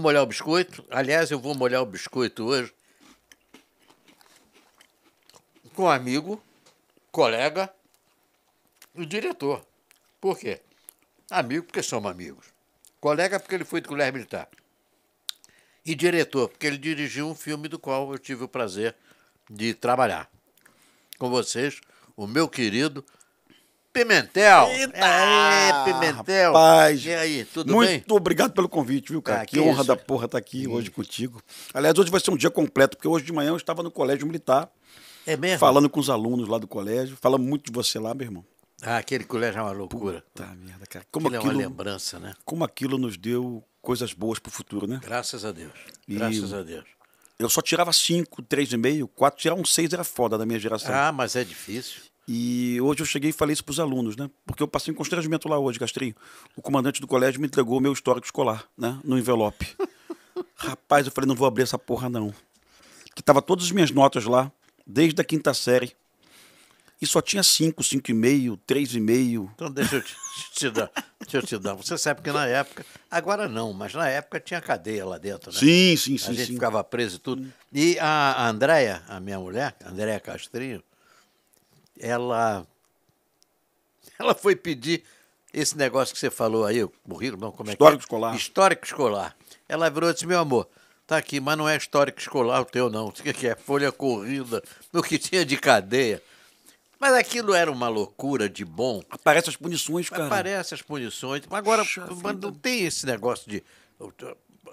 Vamos molhar o biscoito. Aliás, eu vou molhar o biscoito hoje com um amigo, colega e diretor. Por quê? Amigo porque somos amigos. Colega porque ele foi do Colégio Militar. E diretor porque ele dirigiu um filme do qual eu tive o prazer de trabalhar. Com vocês, o meu querido Pimentel. Eita, Pimentel. rapaz. E aí, tudo bem? Muito obrigado pelo convite, viu, cara? Ah, que que honra isso. da porra estar aqui hoje contigo. Aliás, hoje vai ser um dia completo, porque hoje de manhã eu estava no Colégio Militar, É mesmo? falando com os alunos lá do colégio. Falamos muito de você lá, meu irmão. Ah, aquele colégio é uma loucura. Tá merda, cara. Aquilo é uma lembrança, né? Como aquilo nos deu coisas boas pro futuro, né? Graças a Deus. E- Graças a Deus. Eu só tirava 5, 3,5, 4, tirar um 6 era foda da minha geração. Ah, mas é difícil. E hoje eu cheguei e falei isso pros alunos, né? Porque eu passei um constrangimento lá hoje, Castrinho. O comandante do colégio me entregou o meu histórico escolar, né? No envelope. Rapaz, eu falei, não vou abrir essa porra, não. Que tava todas as minhas notas lá, desde a 5ª série. E só tinha 5, 5,5, 3,5. Então deixa eu te dar. Deixa eu te dar. Você sabe que na época, agora não, mas na época tinha cadeia lá dentro, né? Sim, sim, A sim. gente sim. ficava preso e tudo. E a Andréia, a minha mulher, Andréia Castrinho, ela foi pedir esse negócio que você falou aí, o currículo, não, como é que é? Histórico escolar. Histórico escolar. Ela virou e disse, meu amor, tá aqui, mas não é histórico escolar o teu não. O que é? Folha corrida, o que tinha de cadeia. Mas aquilo era uma loucura de bom. Aparecem as punições, cara. Aparecem as punições. Agora, Puxa mas vida. não tem esse negócio de...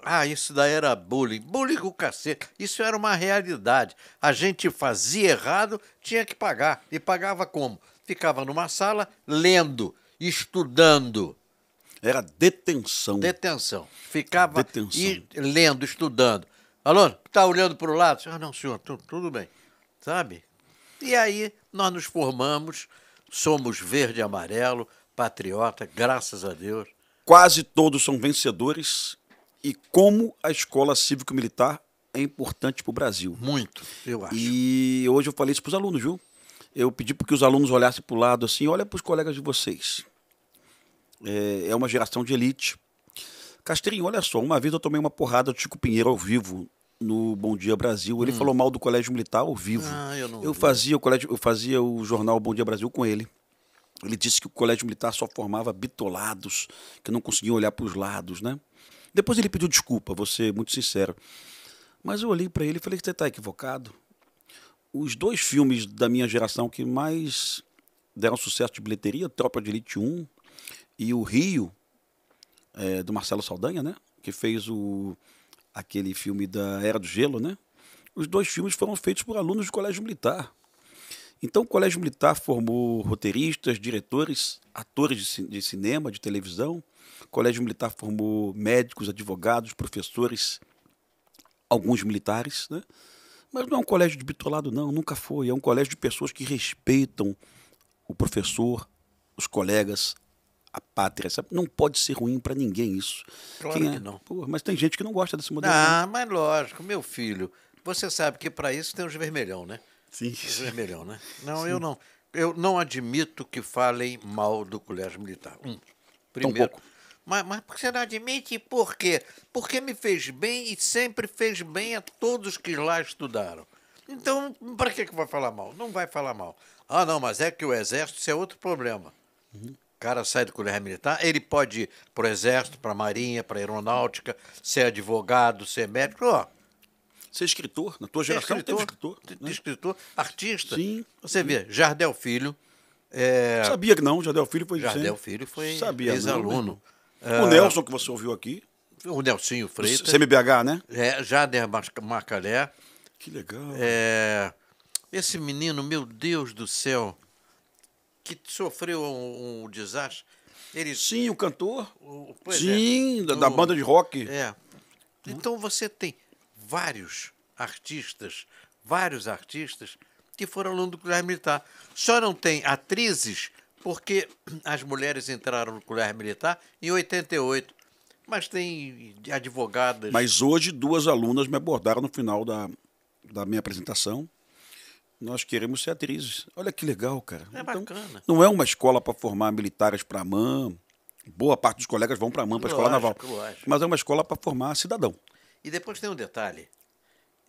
Ah, isso daí era bullying. Bullying o cacete. Isso era uma realidade. A gente fazia errado, tinha que pagar. E pagava como? Ficava numa sala lendo, estudando. Era detenção. Detenção. Ficava Detenção. lendo, estudando. Aluno, está olhando para o lado? Ah, não, senhor, tudo bem. Sabe? E aí nós nos formamos, somos verde e amarelo, patriota, graças a Deus. Quase todos são vencedores. E como a escola cívico-militar é importante para o Brasil. Muito, eu acho. E hoje eu falei isso para os alunos, viu? Eu pedi para que os alunos olhassem para o lado assim, olha para os colegas de vocês. É uma geração de elite. Castrinho, olha só, uma vez eu tomei uma porrada do Chico Pinheiro ao vivo no Bom Dia Brasil. Ele falou mal do Colégio Militar ao vivo. Ah, eu não eu vi. fazia o jornal Bom Dia Brasil com ele. Ele disse que o Colégio Militar só formava bitolados, que não conseguiam olhar para os lados, né? Depois ele pediu desculpa, vou ser muito sincero. Mas eu olhei para ele e falei que você está equivocado. Os 2 filmes da minha geração que mais deram sucesso de bilheteria, Tropa de Elite 1 e o Rio, do Marcelo Saldanha, né? Que fez aquele filme da Era do Gelo, né? Os 2 filmes foram feitos por alunos do Colégio Militar. Então o Colégio Militar formou roteiristas, diretores, atores de cinema, de televisão. O Colégio Militar formou médicos, advogados, professores, alguns militares, né? Mas não é um colégio de bitolado, não, nunca foi. É um colégio de pessoas que respeitam o professor, os colegas, a pátria. Sabe? Não pode ser ruim para ninguém isso. Claro que não. Pô, mas tem gente que não gosta desse modelo. Ah, mas lógico, meu filho. Você sabe que para isso tem os vermelhão, né? Sim. Os vermelhão, né? Não, eu não admito que falem mal do Colégio Militar. Primeiro. Tampouco. Mas você não admite por quê? Porque me fez bem e sempre fez bem a todos que lá estudaram. Então, para que vai falar mal? Não vai falar mal. Ah, não, mas é que o Exército, isso é outro problema. O cara sai do Colégio Militar, ele pode ir para o Exército, para a Marinha, para a Aeronáutica, ser advogado, ser médico. Ó, Ser escritor, na tua geração teve escritor. Né? escritor, artista. Sim. Você vê, Jardel Filho. Sabia que não, Jardel Filho foi Jardel Filho foi Sabia não, ex-aluno. O Nelson, que você ouviu aqui, O Nelsinho Freitas. CMBH, né? Jader Macalé. Que legal. Esse menino, meu Deus do céu, que sofreu um desastre. Ele, Sim, o cantor. pois Sim, é, da banda de rock. Então você tem vários artistas que foram alunos do Colégio Militar. Só não tem atrizes porque as mulheres entraram no Colégio Militar em 88. Mas tem advogadas. Mas hoje 2 alunas me abordaram no final da minha apresentação. Nós queremos ser atrizes. Olha que legal, cara. É bacana. Não é uma escola para formar militares para a mão, Boa parte dos colegas vão para a AMAN, para a Escola Naval. Lógico. Mas é uma escola para formar cidadão. E depois tem um detalhe.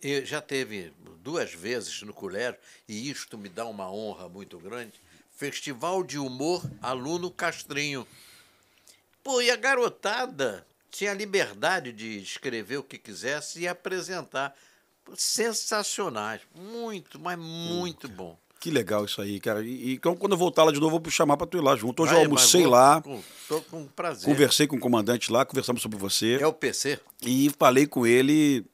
Eu já teve 2 vezes no colégio, e isto me dá uma honra muito grande, Festival de Humor Aluno Castrinho. Pô, e a garotada tinha a liberdade de escrever o que quisesse e apresentar. Sensacionais. Muito, mas muito bom. Que legal isso aí, cara. E quando eu voltar lá de novo, eu vou chamar para tu ir lá junto. Hoje eu Vai, almocei mas lá, Tô com prazer. conversei com o comandante lá, conversamos sobre você. É o PC? E falei com ele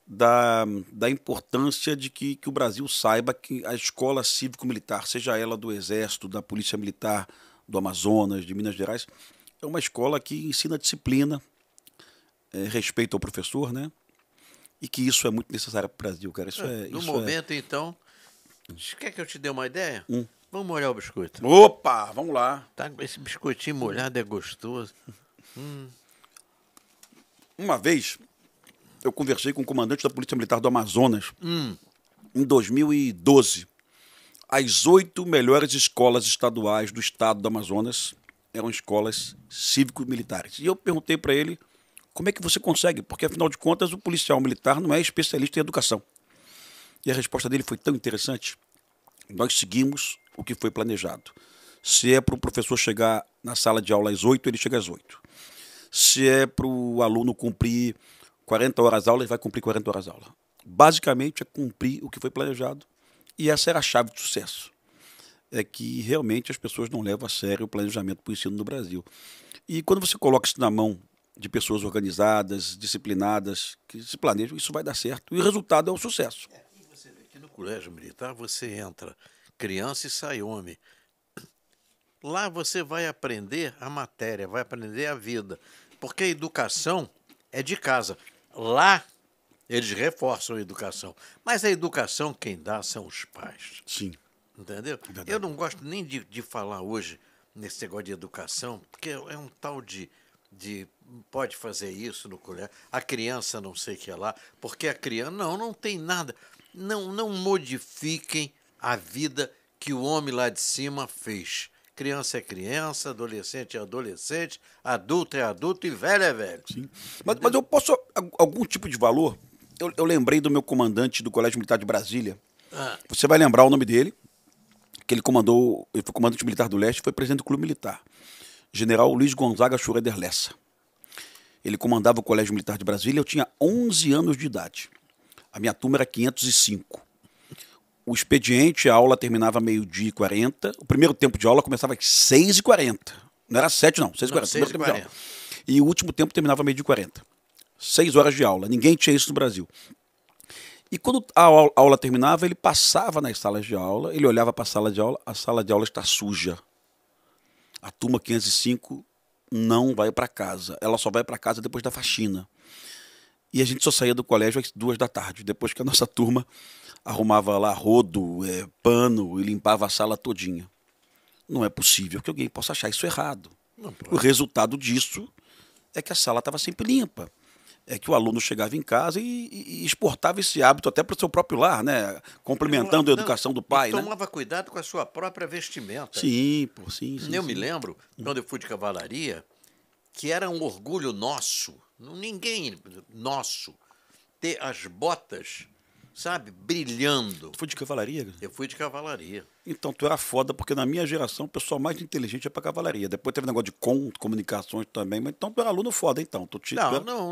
da importância de que o Brasil saiba que a escola cívico-militar, seja ela do Exército, da Polícia Militar, do Amazonas, de Minas Gerais, é uma escola que ensina disciplina, respeito ao professor, né? E que isso é muito necessário para o Brasil, cara. No momento, então, quer que eu te dê uma ideia? Vamos molhar o biscoito. Opa, vamos lá. Tá, esse biscoitinho molhado é gostoso. Uma vez, eu conversei com o comandante da Polícia Militar do Amazonas, em 2012. As 8 melhores escolas estaduais do estado do Amazonas eram escolas cívico-militares. E eu perguntei para ele como é que você consegue, porque afinal de contas o policial militar não é especialista em educação. E a resposta dele foi tão interessante. Nós seguimos o que foi planejado. Se é para o professor chegar na sala de aula às 8, ele chega às 8. Se é para o aluno cumprir 40 horas aula, ele vai cumprir 40 horas aula. Basicamente é cumprir o que foi planejado. E essa era a chave de sucesso. É que realmente as pessoas não levam a sério o planejamento para o ensino no Brasil. E quando você coloca isso na mão de pessoas organizadas, disciplinadas, que se planejam, isso vai dar certo. E o resultado é o sucesso. E você vê que no colégio militar você entra criança e sai homem. Lá você vai aprender a matéria, vai aprender a vida. Porque a educação é de casa. Lá eles reforçam a educação. Mas a educação quem dá são os pais. Sim. Entendeu? Verdade. Eu não gosto nem de falar hoje nesse negócio de educação, porque é um tal de pode fazer isso no colégio, a criança não sei o que é lá, porque a criança, não tem nada. Não modifiquem a vida que o homem lá de cima fez. Criança é criança, adolescente é adolescente, adulto é adulto e velho é velho. Sim. Mas eu posso, algum tipo de valor? Eu lembrei do meu comandante do Colégio Militar de Brasília. Você vai lembrar o nome dele, que ele foi comandante militar do Leste, foi presidente do Clube Militar. General Luiz Gonzaga Schroeder Lessa. Ele comandava o Colégio Militar de Brasília, eu tinha 11 anos de idade. A minha turma era 505. O expediente, a aula terminava meio-dia e 40. O primeiro tempo de aula começava às 6h40. Não era 7, não. 6h40. 6h40. E o último tempo terminava meio-dia e 40. 6 horas de aula. Ninguém tinha isso no Brasil. E quando a aula terminava, ele passava nas salas de aula, ele olhava para a sala de aula está suja. A turma 505 não vai para casa. Ela só vai para casa depois da faxina. E a gente só saía do colégio às 2h da tarde, depois que a nossa turma arrumava lá rodo, pano e limpava a sala todinha. Não é possível que alguém possa achar isso errado. O resultado disso é que a sala estava sempre limpa. É que o aluno chegava em casa e exportava esse hábito até para o seu próprio lar, né? Complementando a educação do pai, né? Tomava cuidado com a sua própria vestimenta. Sim, pô, sim. Eu me lembro, quando eu fui de cavalaria, que era um orgulho nosso, ter as botas, sabe, brilhando. Tu foi de cavalaria? Eu fui de cavalaria. Então tu era foda, porque na minha geração o pessoal mais inteligente é pra cavalaria. Depois teve negócio de comunicações também, mas então tu era aluno foda, então. Tu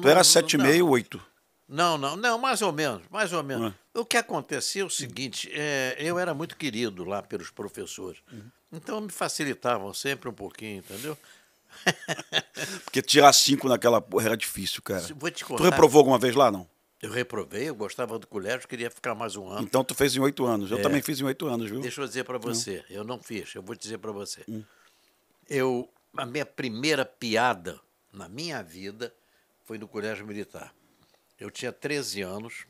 era 7,5, 8. Não, mais ou menos. O que acontecia é o seguinte, eu era muito querido lá pelos professores. Então me facilitavam sempre um pouquinho, entendeu? Porque tirar 5 naquela porra era difícil, cara. Vou te contar. Tu reprovou alguma vez lá, não? Eu reprovei, eu gostava do colégio, queria ficar mais um ano. Então tu fez em 8 anos. Eu também fiz em 8 anos, viu? Deixa eu dizer para você, eu não fiz, eu vou dizer para você. A minha primeira piada na minha vida foi no colégio militar. Eu tinha 13 anos,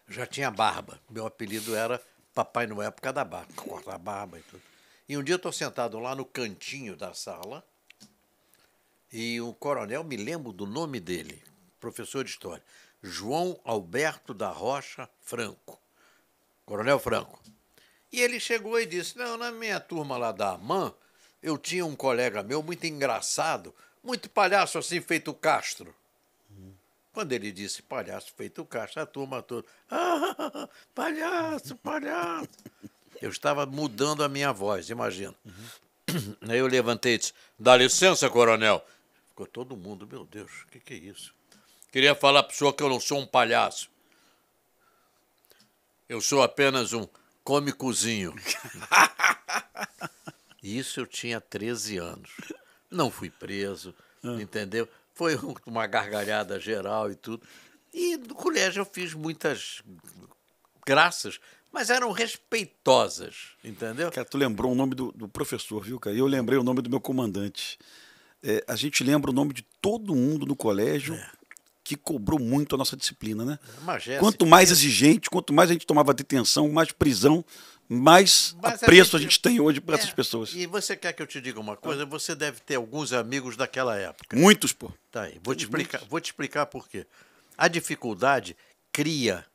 já tinha barba. Meu apelido era Papai Noel por causa da barba, cortar a barba e tudo. E um dia eu estou sentado lá no cantinho da sala e o coronel, me lembro do nome dele, professor de história, João Alberto da Rocha Franco, Coronel Franco. E ele chegou e disse, não, na minha turma lá da AMAN, eu tinha um colega meu muito engraçado, muito palhaço assim, feito Castro. Quando ele disse palhaço feito Castro, a turma toda, ah, palhaço, palhaço. Eu estava mudando a minha voz, imagina. Aí eu levantei e disse, dá licença, coronel. Ficou todo mundo, meu Deus, o que é isso? Queria falar para o senhor que eu não sou um palhaço. Eu sou apenas um cômicozinho. Isso eu tinha 13 anos. Não fui preso, entendeu? Foi uma gargalhada geral e tudo. E no colégio eu fiz muitas graças, mas eram respeitosas, entendeu? Cara, tu lembrou o nome do professor, viu, cara? E eu lembrei o nome do meu comandante. A gente lembra o nome de todo mundo no colégio que cobrou muito a nossa disciplina, né? Quanto mais exigente, quanto mais a gente tomava detenção, mais prisão, mais apreço a gente tem hoje para essas pessoas. E você quer que eu te diga uma coisa? Você deve ter alguns amigos daquela época. Muitos, pô. Tá aí. Vou te explicar por quê. A dificuldade cria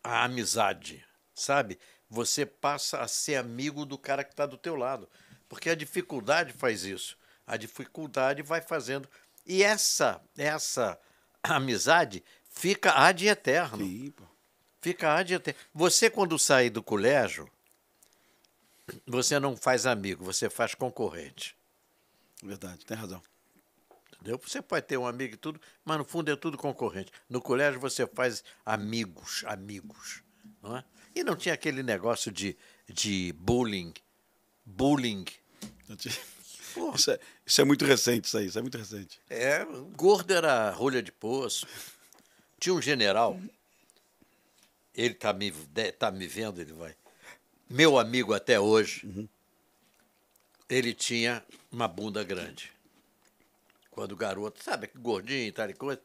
a amizade, sabe? Você passa a ser amigo do cara que está do teu lado. Porque a dificuldade faz isso. A dificuldade vai fazendo. E essa amizade fica ad eterno. Sim, pô. Fica ad eterno. Você, quando sair do colégio, você não faz amigo, você faz concorrente. Verdade, tem razão. Entendeu? Você pode ter um amigo e tudo, mas no fundo é tudo concorrente. No colégio você faz amigos, não é? E não tinha aquele negócio de bullying. Isso é muito recente, isso é muito recente. Gordo era rolha de poço. Tinha um general, ele tá me vendo, ele vai. Meu amigo até hoje, ele tinha uma bunda grande. Quando garoto, sabe, gordinho e tal e coisa.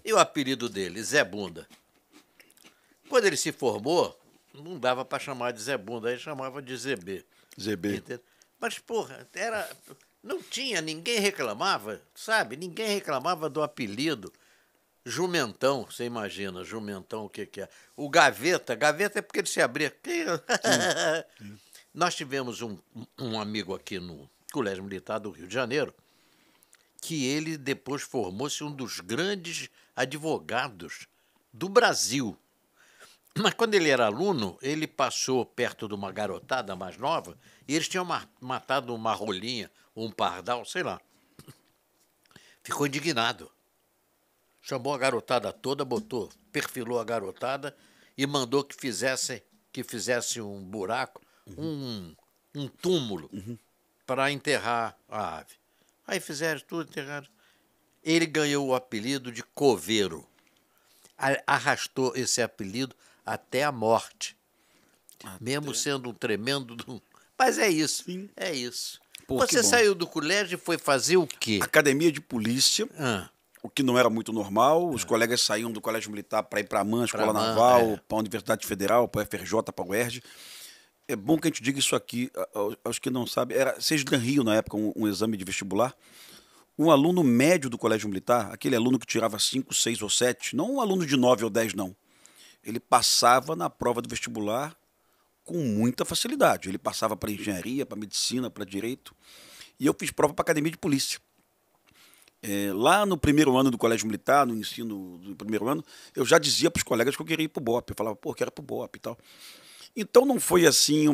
E o apelido dele, Zé Bunda. Quando ele se formou, não dava para chamar de Zé Bunda, aí chamava de ZB. ZB. Entendeu? Mas, porra, não tinha, ninguém reclamava, sabe? Ninguém reclamava do apelido. Jumentão, você imagina, Jumentão, o que é? O Gaveta é porque ele se abria. Sim. Nós tivemos um amigo aqui no Colégio Militar do Rio de Janeiro, que ele depois formou-se um dos grandes advogados do Brasil. Mas quando ele era aluno, ele passou perto de uma garotada mais nova e eles tinham matado uma rolinha, um pardal, sei lá. Ficou indignado. Chamou a garotada toda, perfilou a garotada e mandou que fizesse um buraco, um túmulo para enterrar a ave. Aí fizeram tudo, enterraram. Ele ganhou o apelido de Coveiro. Arrastou esse apelido até a morte. Mesmo sendo um tremendo... Mas é isso, é isso. Pô, você saiu do colégio e foi fazer o quê? Academia de polícia, o que não era muito normal. Os colegas saíam do colégio militar para ir para a MAN, Escola Naval, para a Universidade Federal, para a FRJ, para a UERJ. É bom que a gente diga isso aqui, aos que não sabem. Era Sesdan Rio, na época, um exame de vestibular. Um aluno médio do colégio militar, aquele aluno que tirava 5, 6 ou 7, não um aluno de 9 ou 10, não. Ele passava na prova do vestibular com muita facilidade. Ele passava para engenharia, para medicina, para direito. E eu fiz prova para academia de polícia. Lá no primeiro ano do colégio militar, no ensino do primeiro ano, eu já dizia para os colegas que eu queria ir para o BOP. Eu falava, pô, quero ir para o BOP e tal. Então não foi assim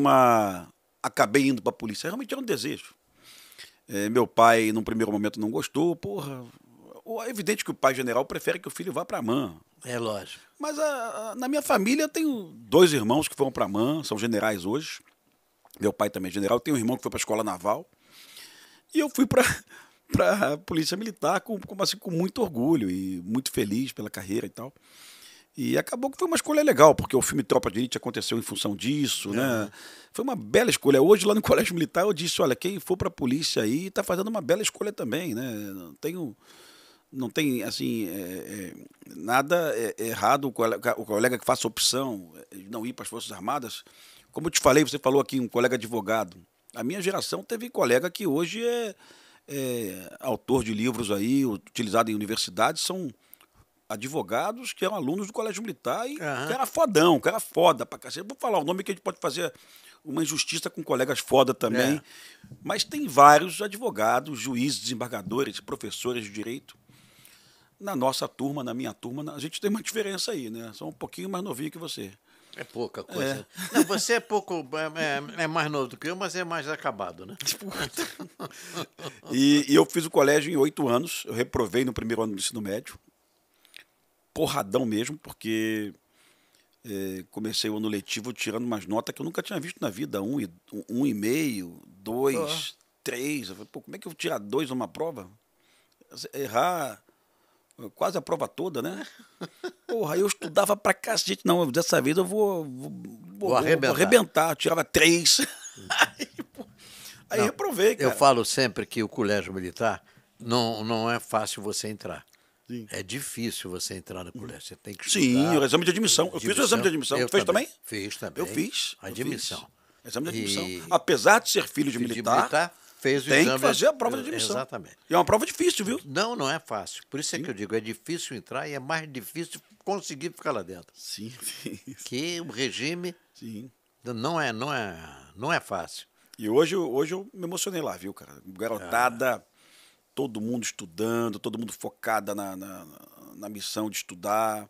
acabei indo para a polícia. Realmente era um desejo. Meu pai, num primeiro momento, não gostou. Porra, é evidente que o pai general prefere que o filho vá para a MAN. É lógico. Mas na minha família eu tenho 2 irmãos que foram para a MAN, são generais hoje. Meu pai também é general. Tenho um irmão que foi para a Escola Naval. E eu fui para a Polícia Militar com muito orgulho e muito feliz pela carreira e tal. E acabou que foi uma escolha legal, porque o filme Tropa de Elite aconteceu em função disso, né? Foi uma bela escolha. Hoje, lá no Colégio Militar, eu disse, olha, quem for para a polícia aí está fazendo uma bela escolha também, né? Não tem assim, nada errado o colega que faça opção de não ir para as Forças Armadas. Como eu te falei, você falou aqui, um colega advogado. A minha geração teve colega que hoje é autor de livros aí, utilizado em universidades, são advogados que eram alunos do Colégio Militar e que era fodão, que era foda pra cacete. Vou falar o nome que a gente pode fazer uma injustiça com colegas foda também. É. Mas tem vários advogados, juízes, desembargadores, professores de direito. Na nossa turma, na minha turma, a gente tem uma diferença aí, né? Sou um pouquinho mais novinho que você. É pouca coisa. Não, você é pouco. É mais novo do que eu, mas é mais acabado, né? E eu fiz o colégio em 8 anos. Eu reprovei no primeiro ano do ensino médio. Porradão mesmo, porque comecei o ano letivo tirando umas notas que eu nunca tinha visto na vida. 1,5, 2, 3. Eu falei, pô, como é que eu vou tirar 2 numa prova? Errar quase a prova toda, né? Porra, eu estudava pra cacete. Não, dessa vez eu vou arrebentar. Eu tirava 3. Aí reprovei, cara. Eu falo sempre que o colégio militar não é fácil você entrar. Sim. É difícil você entrar no colégio. Você tem que Sim, estudar. o exame de admissão. Eu fiz o exame de admissão. Eu Fez também? Fiz também. Eu fiz. Admissão. Exame de admissão. Apesar de ser filho de militar, fez o tem exame que fazer a prova de admissão. Exatamente. E é uma prova difícil, viu? Não é fácil. Por isso é que eu digo, é difícil entrar e é mais difícil conseguir ficar lá dentro. Sim. Que o regime Sim. não é fácil. E hoje eu me emocionei lá, viu, cara? Garotada, todo mundo estudando, todo mundo focada na missão de estudar.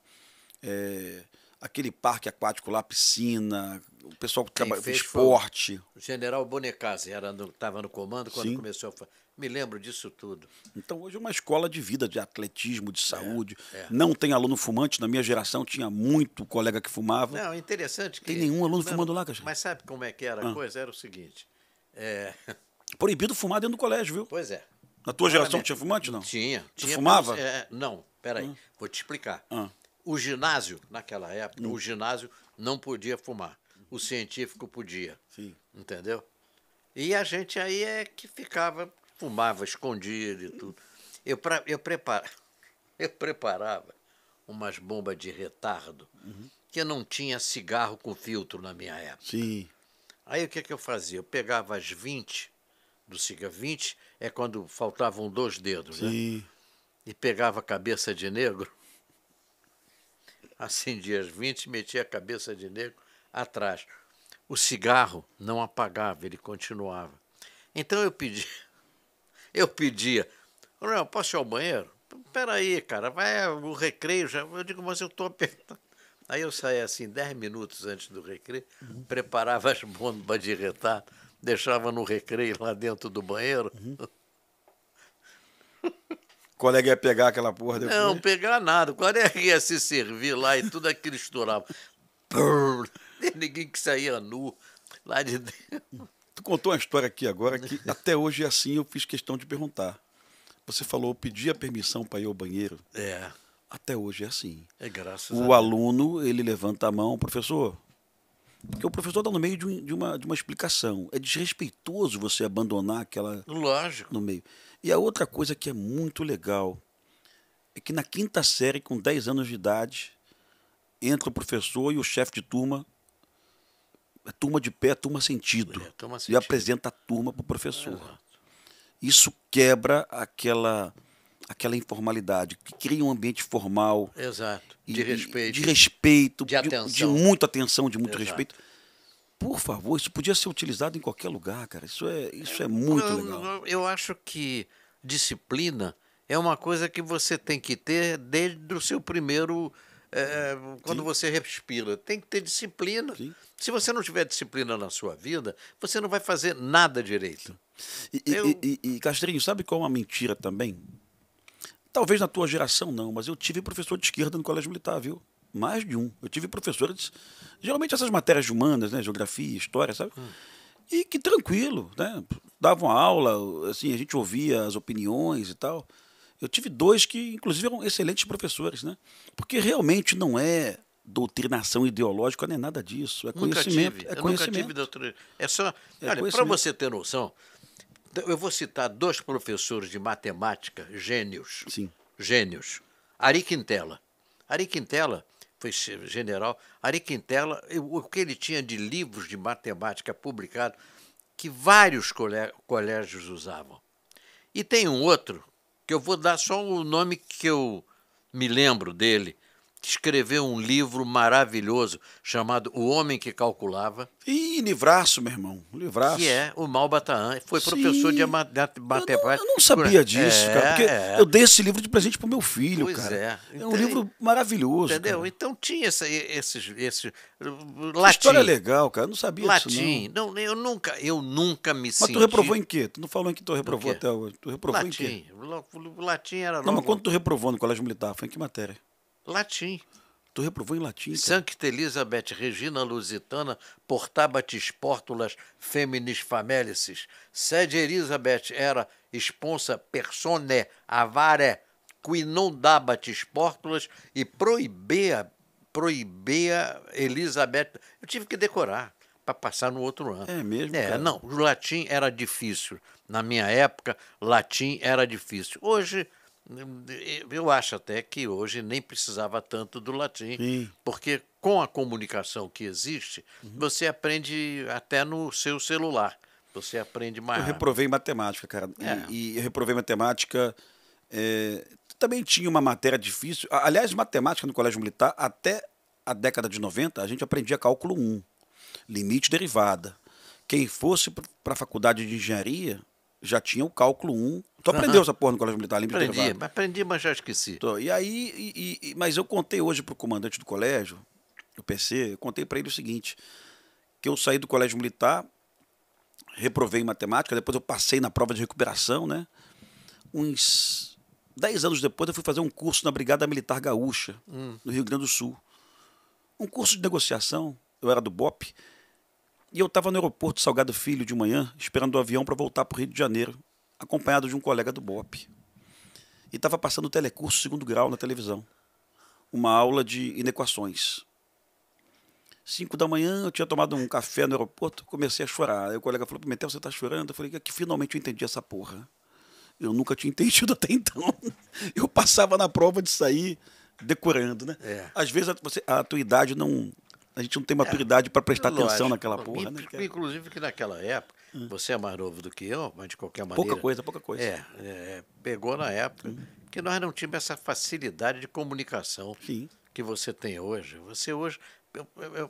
Aquele parque aquático lá, piscina, o pessoal que trabalha com esporte. O general Bonecase estava no comando quando começou a... Me lembro disso tudo. Então hoje é uma escola de vida, de atletismo, de saúde. Não tem aluno fumante. Na minha geração tinha muito colega que fumava. Não, é interessante que... Tem nenhum aluno fumando lá, cara. Mas sabe como é que era a coisa? Era o seguinte... Proibido fumar dentro do colégio, viu? Pois é. Na tua geração tinha fumante, não? Tinha. Tu fumava? Não, peraí, vou te explicar. O ginásio, naquela época, o ginásio não podia fumar. O científico podia. Sim. Entendeu? E a gente aí é que fumava escondido e tudo. Eu preparava umas bombas de retardo que não tinha cigarro com filtro na minha época. Sim. Aí o que eu fazia? Eu pegava as 20 do cigarro. 20 é quando faltavam 2 dedos, Sim. né? E pegava a cabeça de negro, acendia as 20 e metia a cabeça de negro atrás. O cigarro não apagava, ele continuava. Então eu pedia, não, posso ir ao banheiro? Peraí, cara, vai o recreio já. Eu digo, mas eu estou apertando. Aí eu saía assim 10 minutos antes do recreio, preparava as bombas de retardo, deixava no recreio lá dentro do banheiro. O colega ia pegar aquela porra depois? Não, pegar nada. O colega ia se servir lá e tudo aquilo estourava. Ninguém que saía nu lá de dentro. Tu contou uma história aqui agora que até hoje é assim, eu fiz questão de perguntar. Você falou, pedia permissão para ir ao banheiro. Até hoje é assim. Graças a Deus. O aluno, ele levanta a mão, professor. Porque o professor está no meio de uma explicação. É desrespeitoso você abandonar aquela... Lógico. No meio. E a outra coisa que é muito legal é que na 5ª série, com 10 anos de idade, entra o professor e o chefe de turma, turma de pé, turma sentido, e apresenta a turma para o professor. Isso quebra aquela informalidade, que cria um ambiente formal. Exato. De respeito. De respeito, de atenção. De muita atenção, de muito respeito. Por favor, isso podia ser utilizado em qualquer lugar, cara. Isso é muito legal. Eu acho que disciplina é uma coisa que você tem que ter desde o seu primeiro... quando você respira. Tem que ter disciplina. Sim. Se você não tiver disciplina na sua vida, você não vai fazer nada direito. E Castrinho, sabe qual é uma mentira também? Talvez na tua geração não, mas eu tive professor de esquerda no colégio militar, viu? Mais de um. Eu tive professores, geralmente essas matérias de humanas, né? Geografia, história, sabe? E que tranquilo, né? Davam aula, assim, a gente ouvia as opiniões e tal. Eu tive 2 que, inclusive, eram excelentes professores, né? Porque realmente não é doutrinação ideológica, nem nada disso. É conhecimento. Eu nunca tive doutrina. É só... Olha, para você ter noção, eu vou citar 2 professores de matemática, gênios. Sim. Gênios. Ari Quintela. Ari Quintela foi general. Ari Quintela, o que ele tinha de livros de matemática publicados, que vários colégios usavam. E tem um outro, que eu vou dar só o nome que eu me lembro dele, escreveu um livro maravilhoso chamado O Homem que Calculava, Ih, livraço, meu irmão. Livraço. que é o Malbataan. Foi Sim. professor de Eu matemática. não sabia disso, cara. Porque eu dei esse livro de presente pro meu filho, Pois cara. é. É um livro maravilhoso, Entendeu? cara. Então tinha esses Que latim. história legal, cara. Eu não sabia disso, Latim. não. Não, eu nunca me Mas senti. tu reprovou em quê? Tu não falou em que tu reprovou quê? até hoje. Tu reprovou em quê? Latim. Latim era Não, mas logo. quando tu reprovou no colégio militar, foi em que matéria? Latim. Tu reprovou em latim, cara. Sancta Elizabeth Regina Lusitana portabatis portulas feminis famelicis. Sed Elizabeth era sponsa persone avare qui non dabatis portulas e proibea Elizabeth. Eu tive que decorar para passar no outro ano. É mesmo, cara? Não, o latim era difícil. Na minha época, latim era difícil. Hoje, eu acho até que hoje nem precisava tanto do latim, Sim. porque com a comunicação que existe, você aprende até no seu celular. Você aprende mais Eu rápido. reprovei em matemática, cara. É. E eu reprovei em matemática. Também tinha uma matéria difícil. Aliás, matemática no colégio militar, até a década de 90, a gente aprendia cálculo 1, limite e derivada. Quem fosse para a faculdade de engenharia já tinha o cálculo 1. Tu aprendeu essa porra no colégio militar, limite e derivada? Aprendi, mas já esqueci. E aí, mas eu contei hoje pro comandante do colégio, o PC, eu contei para ele o seguinte, que eu saí do colégio militar, reprovei em matemática, depois eu passei na prova de recuperação, né? Uns 10 anos depois eu fui fazer um curso na Brigada Militar Gaúcha, no Rio Grande do Sul. Um curso de negociação, eu era do BOP, e eu estava no aeroporto Salgado Filho de manhã, esperando o avião para voltar para o Rio de Janeiro, acompanhado de um colega do BOP. E estava passando o telecurso 2º grau na televisão. Uma aula de inequações. 5 da manhã, eu tinha tomado um café no aeroporto, comecei a chorar. Aí o colega falou, Pimentel, você está chorando? Eu falei, que finalmente eu entendi essa porra. Eu nunca tinha entendido até então. Eu passava na prova de sair decorando, né? Às vezes a tua idade não... A gente não tem maturidade para prestar atenção naquela porra, né? Inclusive que naquela época, você é mais novo do que eu, mas de qualquer maneira... Pouca coisa. Pegou na época que nós não tínhamos essa facilidade de comunicação Sim. que você tem hoje. Você hoje...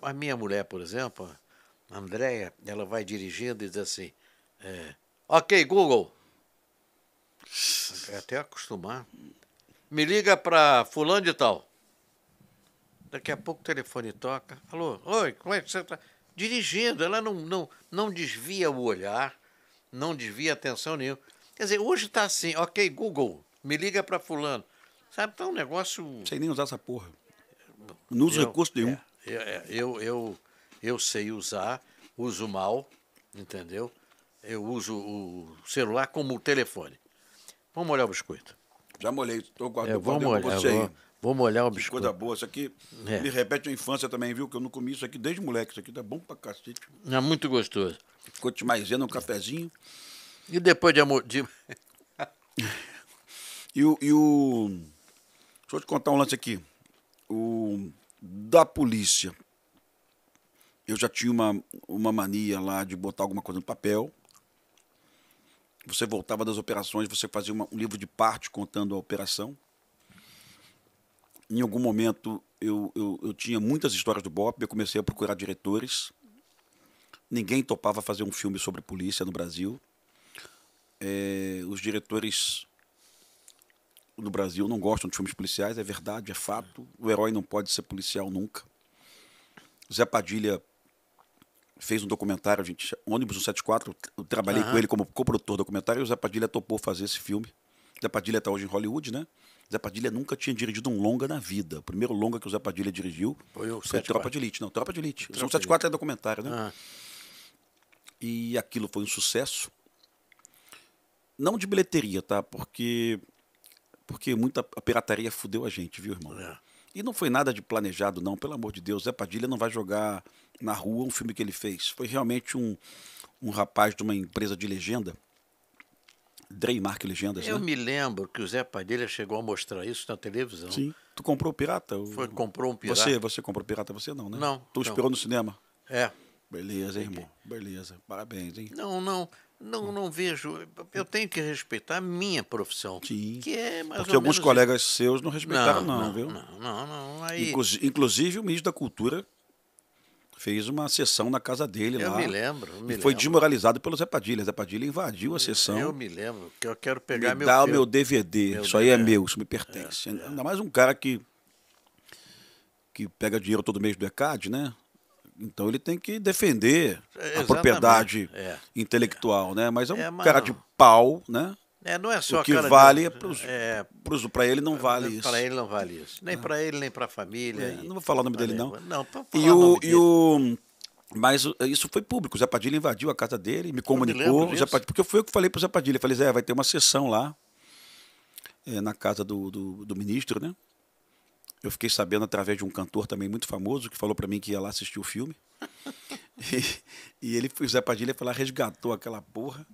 a minha mulher, por exemplo, a Andréia, ela vai dirigindo e diz assim, ok, Google. É até acostumar. Me liga para fulano de tal. Daqui a pouco o telefone toca. Alô, oi, como é que você está? Dirigindo, ela não desvia o olhar, não desvia atenção nenhuma. Quer dizer, hoje está assim, ok, Google, me liga para fulano. Sabe, tá um negócio... Não sei nem usar essa porra. Não uso recurso nenhum. Eu sei usar, uso mal, entendeu? Eu uso o celular como o telefone. Vamos molhar o biscoito. Já molhei, estou guardando vamos para você aí. Vou molhar o Que biscoito. coisa boa. Isso aqui me repete a infância também, viu? Que eu não comi isso aqui desde moleque. Isso aqui tá bom pra cacete. É muito gostoso. Cote maisena, um cafezinho. E depois de... Deixa eu te contar um lance aqui. Da polícia. Eu já tinha uma mania lá de botar alguma coisa no papel. Você voltava das operações, você fazia um livro de parte contando a operação. Em algum momento, eu tinha muitas histórias do BOP, eu comecei a procurar diretores. Ninguém topava fazer um filme sobre polícia no Brasil. Os diretores no Brasil não gostam de filmes policiais, é verdade, é fato. O herói não pode ser policial nunca. Zé Padilha fez um documentário, Ônibus 174, eu trabalhei com ele como coprodutor do documentário, e o Zé Padilha topou fazer esse filme. Zé Padilha está hoje em Hollywood, né? Zé Padilha nunca tinha dirigido um longa na vida. O primeiro longa que o Zé Padilha dirigiu foi Tropa de Elite. Não, Tropa de Elite. O 174 é documentário, né? E aquilo foi um sucesso. Não de bilheteria, tá? Porque muita a pirataria fudeu a gente, viu, irmão? E não foi nada de planejado, não, pelo amor de Deus. Zé Padilha não vai jogar na rua um filme que ele fez. Foi realmente um rapaz de uma empresa de legenda, Dreymark Legendas, Eu me lembro que o Zé Padilha chegou a mostrar isso na televisão. Sim. Tu comprou o pirata? Comprou um pirata. Você comprou o pirata, você não, né? Não. Tu esperou no cinema? É. Beleza, irmão. Beleza. Parabéns, hein? Não. Não vejo. Eu tenho que respeitar a minha profissão, Sim. que é mais Porque ou alguns menos colegas seus não isso. respeitaram, não, viu? Não. Aí Inclusive, o ministro da Cultura fez uma sessão na casa dele eu me lá lembro, eu e me foi lembro. desmoralizado pelo Zé Padilha. Zé Padilha invadiu a Eu sessão. me lembro que eu quero Me pegar meu dá o meu filme. DVD. Meu Isso aí é DVD. meu, isso me pertence. Ainda mais um cara que pega dinheiro todo mês do ECAD, né? Então ele tem que defender a Exatamente. propriedade intelectual, né? Mas é um Mas cara de pau, né? não é O só que cara vale é, para ele não vale para isso. ele não vale isso. Nem para ele, nem para a família. Não vou falar o nome dele, não. Não, para E falar o nome dele. Mas isso foi público. O Zé Padilha invadiu a casa dele, me Eu me lembro comunicou. disso. Porque foi eu que falei pro Zé Padilha. Falei, Zé, vai ter uma sessão lá, na casa do ministro, né? Eu fiquei sabendo através de um cantor também muito famoso que falou para mim que ia lá assistir o filme. E o Zé Padilha foi lá, resgatou aquela porra.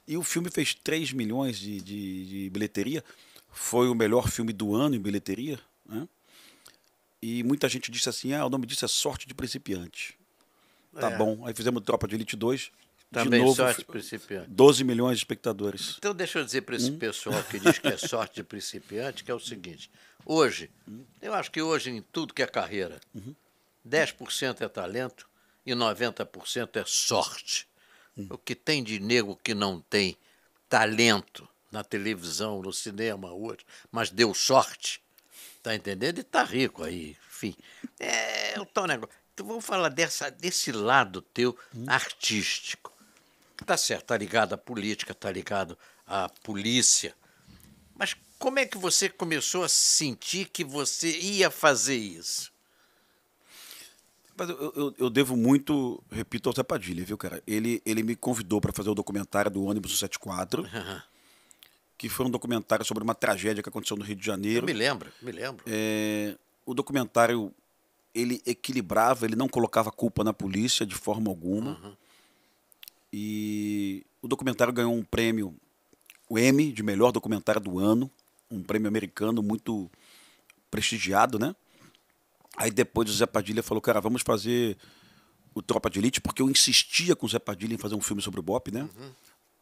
E o filme fez 3 milhões de bilheteria. Foi o melhor filme do ano em bilheteria, né? E muita gente disse assim, o nome disso é Sorte de Principiante. Tá bom. Aí fizemos Tropa de Elite 2. Também de novo, sorte de principiante. 12 milhões de espectadores. Então deixa eu dizer para esse pessoal que diz que é sorte de principiante, que é o seguinte. Hoje, eu acho que hoje em tudo que é carreira, 10% é talento e 90% é sorte. O que tem de nego que não tem talento na televisão, no cinema, hoje, mas deu sorte, tá entendendo? E tá rico aí, enfim. É o tal negócio. Então vamos falar desse lado teu artístico. Tá certo, tá ligado à política, tá ligado à polícia. Mas como é que você começou a sentir que você ia fazer isso? Mas eu devo muito, repito, ao Zé Padilha, viu, cara? Ele me convidou para fazer o documentário do ônibus 74, que foi um documentário sobre uma tragédia que aconteceu no Rio de Eu Janeiro. me lembro. O documentário, ele equilibrava, ele não colocava culpa na polícia de forma alguma. E o documentário ganhou um prêmio, o Emmy, de melhor documentário do ano, um prêmio americano muito prestigiado, né? Aí depois o Zé Padilha falou, cara, vamos fazer o Tropa de Elite, porque eu insistia com o Zé Padilha em fazer um filme sobre o BOPE, né?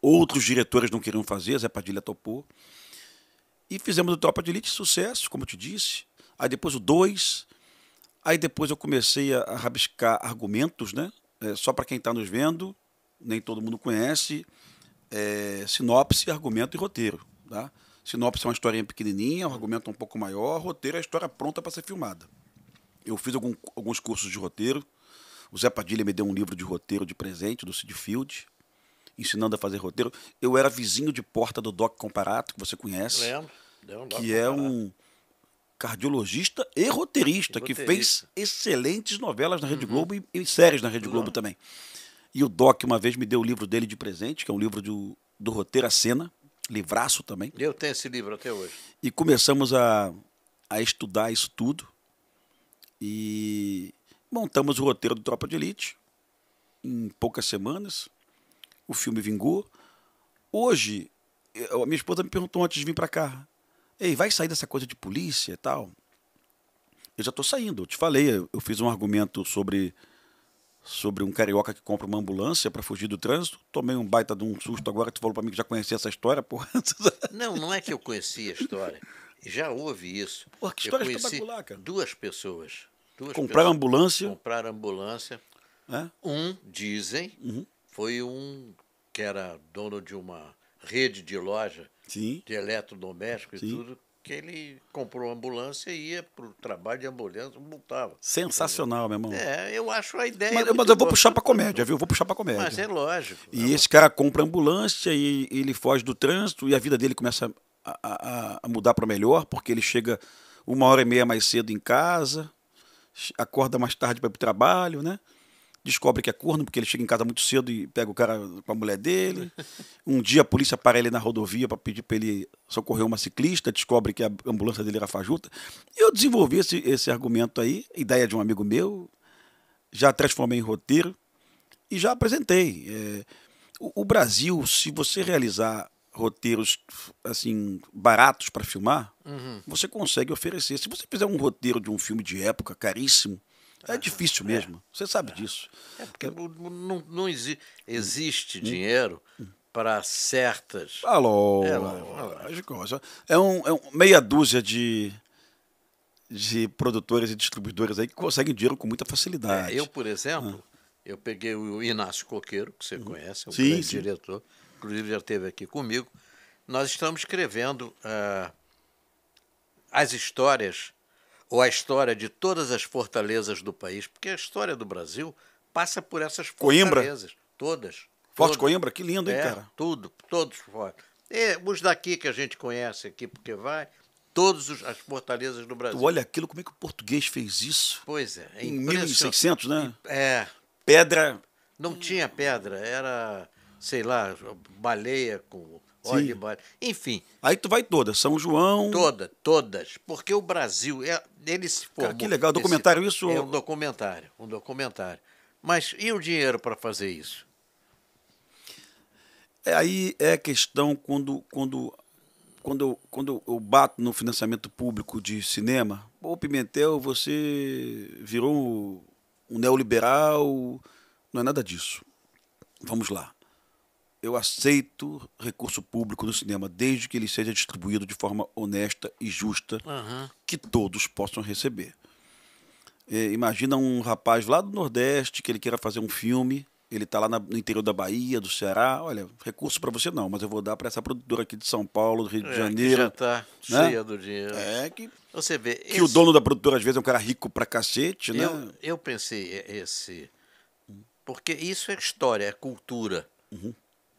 Outros diretores não queriam fazer, Zé Padilha topou. E fizemos o Tropa de Elite, sucesso, como eu te disse. Aí depois o 2. Aí depois eu comecei a rabiscar argumentos, né? Só para quem está nos vendo, nem todo mundo conhece. Sinopse, argumento e roteiro. Tá? Sinopse é uma historinha pequenininha, um argumento um pouco maior, roteiro é a história pronta para ser filmada. Eu fiz alguns cursos de roteiro. O Zé Padilha me deu um livro de roteiro de presente do Sid Field, ensinando a fazer roteiro. Eu era vizinho de porta do Doc Comparato, que você conhece, Lembro. que é um cardiologista e roteirista, que fez excelentes novelas na Rede Globo e séries na Rede Globo também. E o Doc uma vez me deu o livro dele de presente, que é um livro do roteiro à cena, livraço também. Eu tenho esse livro até hoje. E começamos a estudar isso tudo e montamos o roteiro do Tropa de Elite em poucas semanas. O filme vingou. Hoje, a minha esposa me perguntou antes de vir para cá, ei, vai sair dessa coisa de polícia e tal? Eu já estou saindo, eu te falei, eu fiz um argumento sobre um carioca que compra uma ambulância para fugir do trânsito. Tomei um baita de um susto agora, tu falou para mim que já conhecia essa história, porra. Não é que eu conhecia a história. Já houve isso. Porra, que Eu história conheci espetacular, cara. duas pessoas. Compraram ambulância. Compraram ambulância. Dizem, foi um que era dono de uma rede de loja de eletrodoméstico e tudo, que ele comprou ambulância e ia para o trabalho de ambulância, multava. Sensacional, meu irmão. Eu acho a ideia. Mas eu vou puxar para comédia, viu? Eu vou puxar para comédia. Mas é lógico. E esse cara compra ambulância e ele foge do trânsito e a vida dele começa a mudar para melhor, porque ele chega 1h30 mais cedo em casa, acorda mais tarde para ir para o trabalho, né? Descobre que é corno, porque ele chega em casa muito cedo e pega o cara com a mulher dele. Um dia a polícia para ele na rodovia para pedir para ele socorrer uma ciclista, descobre que a ambulância dele era fajuta. E eu desenvolvi esse argumento aí, ideia de um amigo meu, já transformei em roteiro e já apresentei. O Brasil, se você realizar roteiros assim baratos para filmar, você consegue oferecer. Se você fizer um roteiro de um filme de época caríssimo, é difícil mesmo. Você sabe disso. Porque não existe dinheiro para certas. Lógico. É meia dúzia de produtores e distribuidores aí que conseguem dinheiro com muita facilidade. Eu, por exemplo, eu peguei o Inácio Coqueiro, que você conhece, um Sim, grande sim. diretor, inclusive já esteve aqui comigo. Nós estamos escrevendo as histórias, ou a história de todas as fortalezas do país, porque a história do Brasil passa por essas Coimbra? fortalezas. Todas. Forte todas. Coimbra, que lindo, hein, cara? Todos fortes. Os daqui que a gente conhece aqui, porque todas as fortalezas do Brasil. Tu olha aquilo, como é que o português fez isso? Pois é. Em 1600, né? Pedra. Não tinha pedra, era, sei lá, baleia com óleo de baleia. Enfim. Aí tu vai todas, São João. Todas. Porque o Brasil, ele se formou. Cara, que legal, documentário isso? É um documentário. Mas e o dinheiro para fazer isso? Aí é a questão quando eu bato no financiamento público de cinema. Pô, Pimentel, você virou um neoliberal. Não é nada disso. Vamos lá. Eu aceito recurso público no cinema, desde que ele seja distribuído de forma honesta e justa, que todos possam receber. Imagina um rapaz lá do Nordeste que ele queira fazer um filme, ele está lá no interior da Bahia, do Ceará. Olha, recurso para você não, mas eu vou dar para essa produtora aqui de São Paulo, do Rio de Janeiro. Que já está cheia do dinheiro. Você vê, que o dono da produtora às vezes é um cara rico pra cacete, né? Eu pensei porque isso é história, é cultura.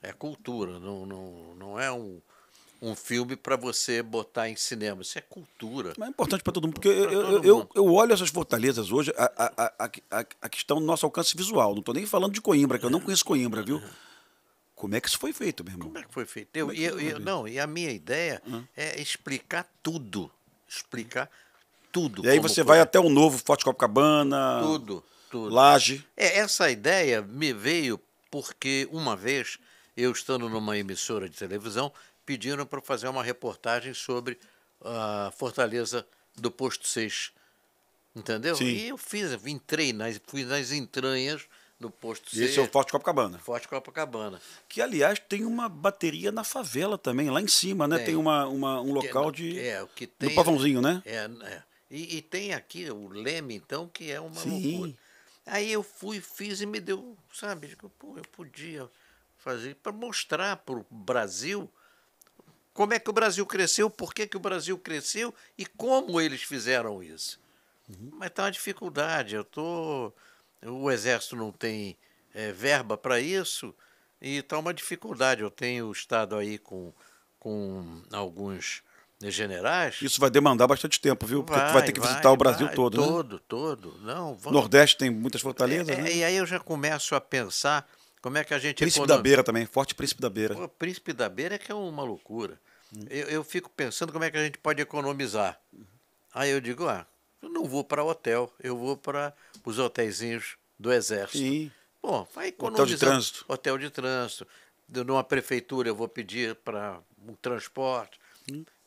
É cultura, não é um filme para você botar em cinema. Isso é cultura. Mas é importante para todo mundo, porque eu olho essas fortalezas hoje, a questão do nosso alcance visual. Não estou nem falando de Coimbra, que eu não conheço Coimbra, viu? Como é que isso foi feito, meu irmão? Como é que foi feito? E a minha ideia é explicar tudo. E aí você vai até o novo Forte Copacabana, tudo. Laje. Essa ideia me veio porque uma vez, eu estando numa emissora de televisão, pediram para fazer uma reportagem sobre a Fortaleza do Posto 6. Entendeu? Sim. E eu fui nas entranhas do Posto 6. E esse é o Forte Copacabana. Forte Copacabana. Que, aliás, tem uma bateria na favela também, lá em cima, né? Tem um local do Pavãozinho, né? E tem aqui o Leme, então, que é uma loucura. Aí eu fiz e me deu, sabe? Pô, eu podia fazer para mostrar para o Brasil como é que o Brasil cresceu, por que o Brasil cresceu e como eles fizeram isso. Mas está uma dificuldade. O Exército não tem verba para isso e está uma dificuldade. Eu tenho estado aí com alguns generais. Isso vai demandar bastante tempo, viu? Porque tu vai ter que visitar o Brasil todo, né? Todo. Não, Nordeste tem muitas fortalezas, né? E aí eu já começo a pensar como é que a gente... Príncipe da Beira também, Forte Príncipe da Beira. O Príncipe da Beira é que é uma loucura. Eu fico pensando como é que a gente pode economizar. Aí eu digo, eu não vou para hotel, eu vou para os hotelzinhos do Exército. Sim. Bom, vai economizar. Hotel de trânsito. Hotel de trânsito. Numa prefeitura eu vou pedir para um transporte,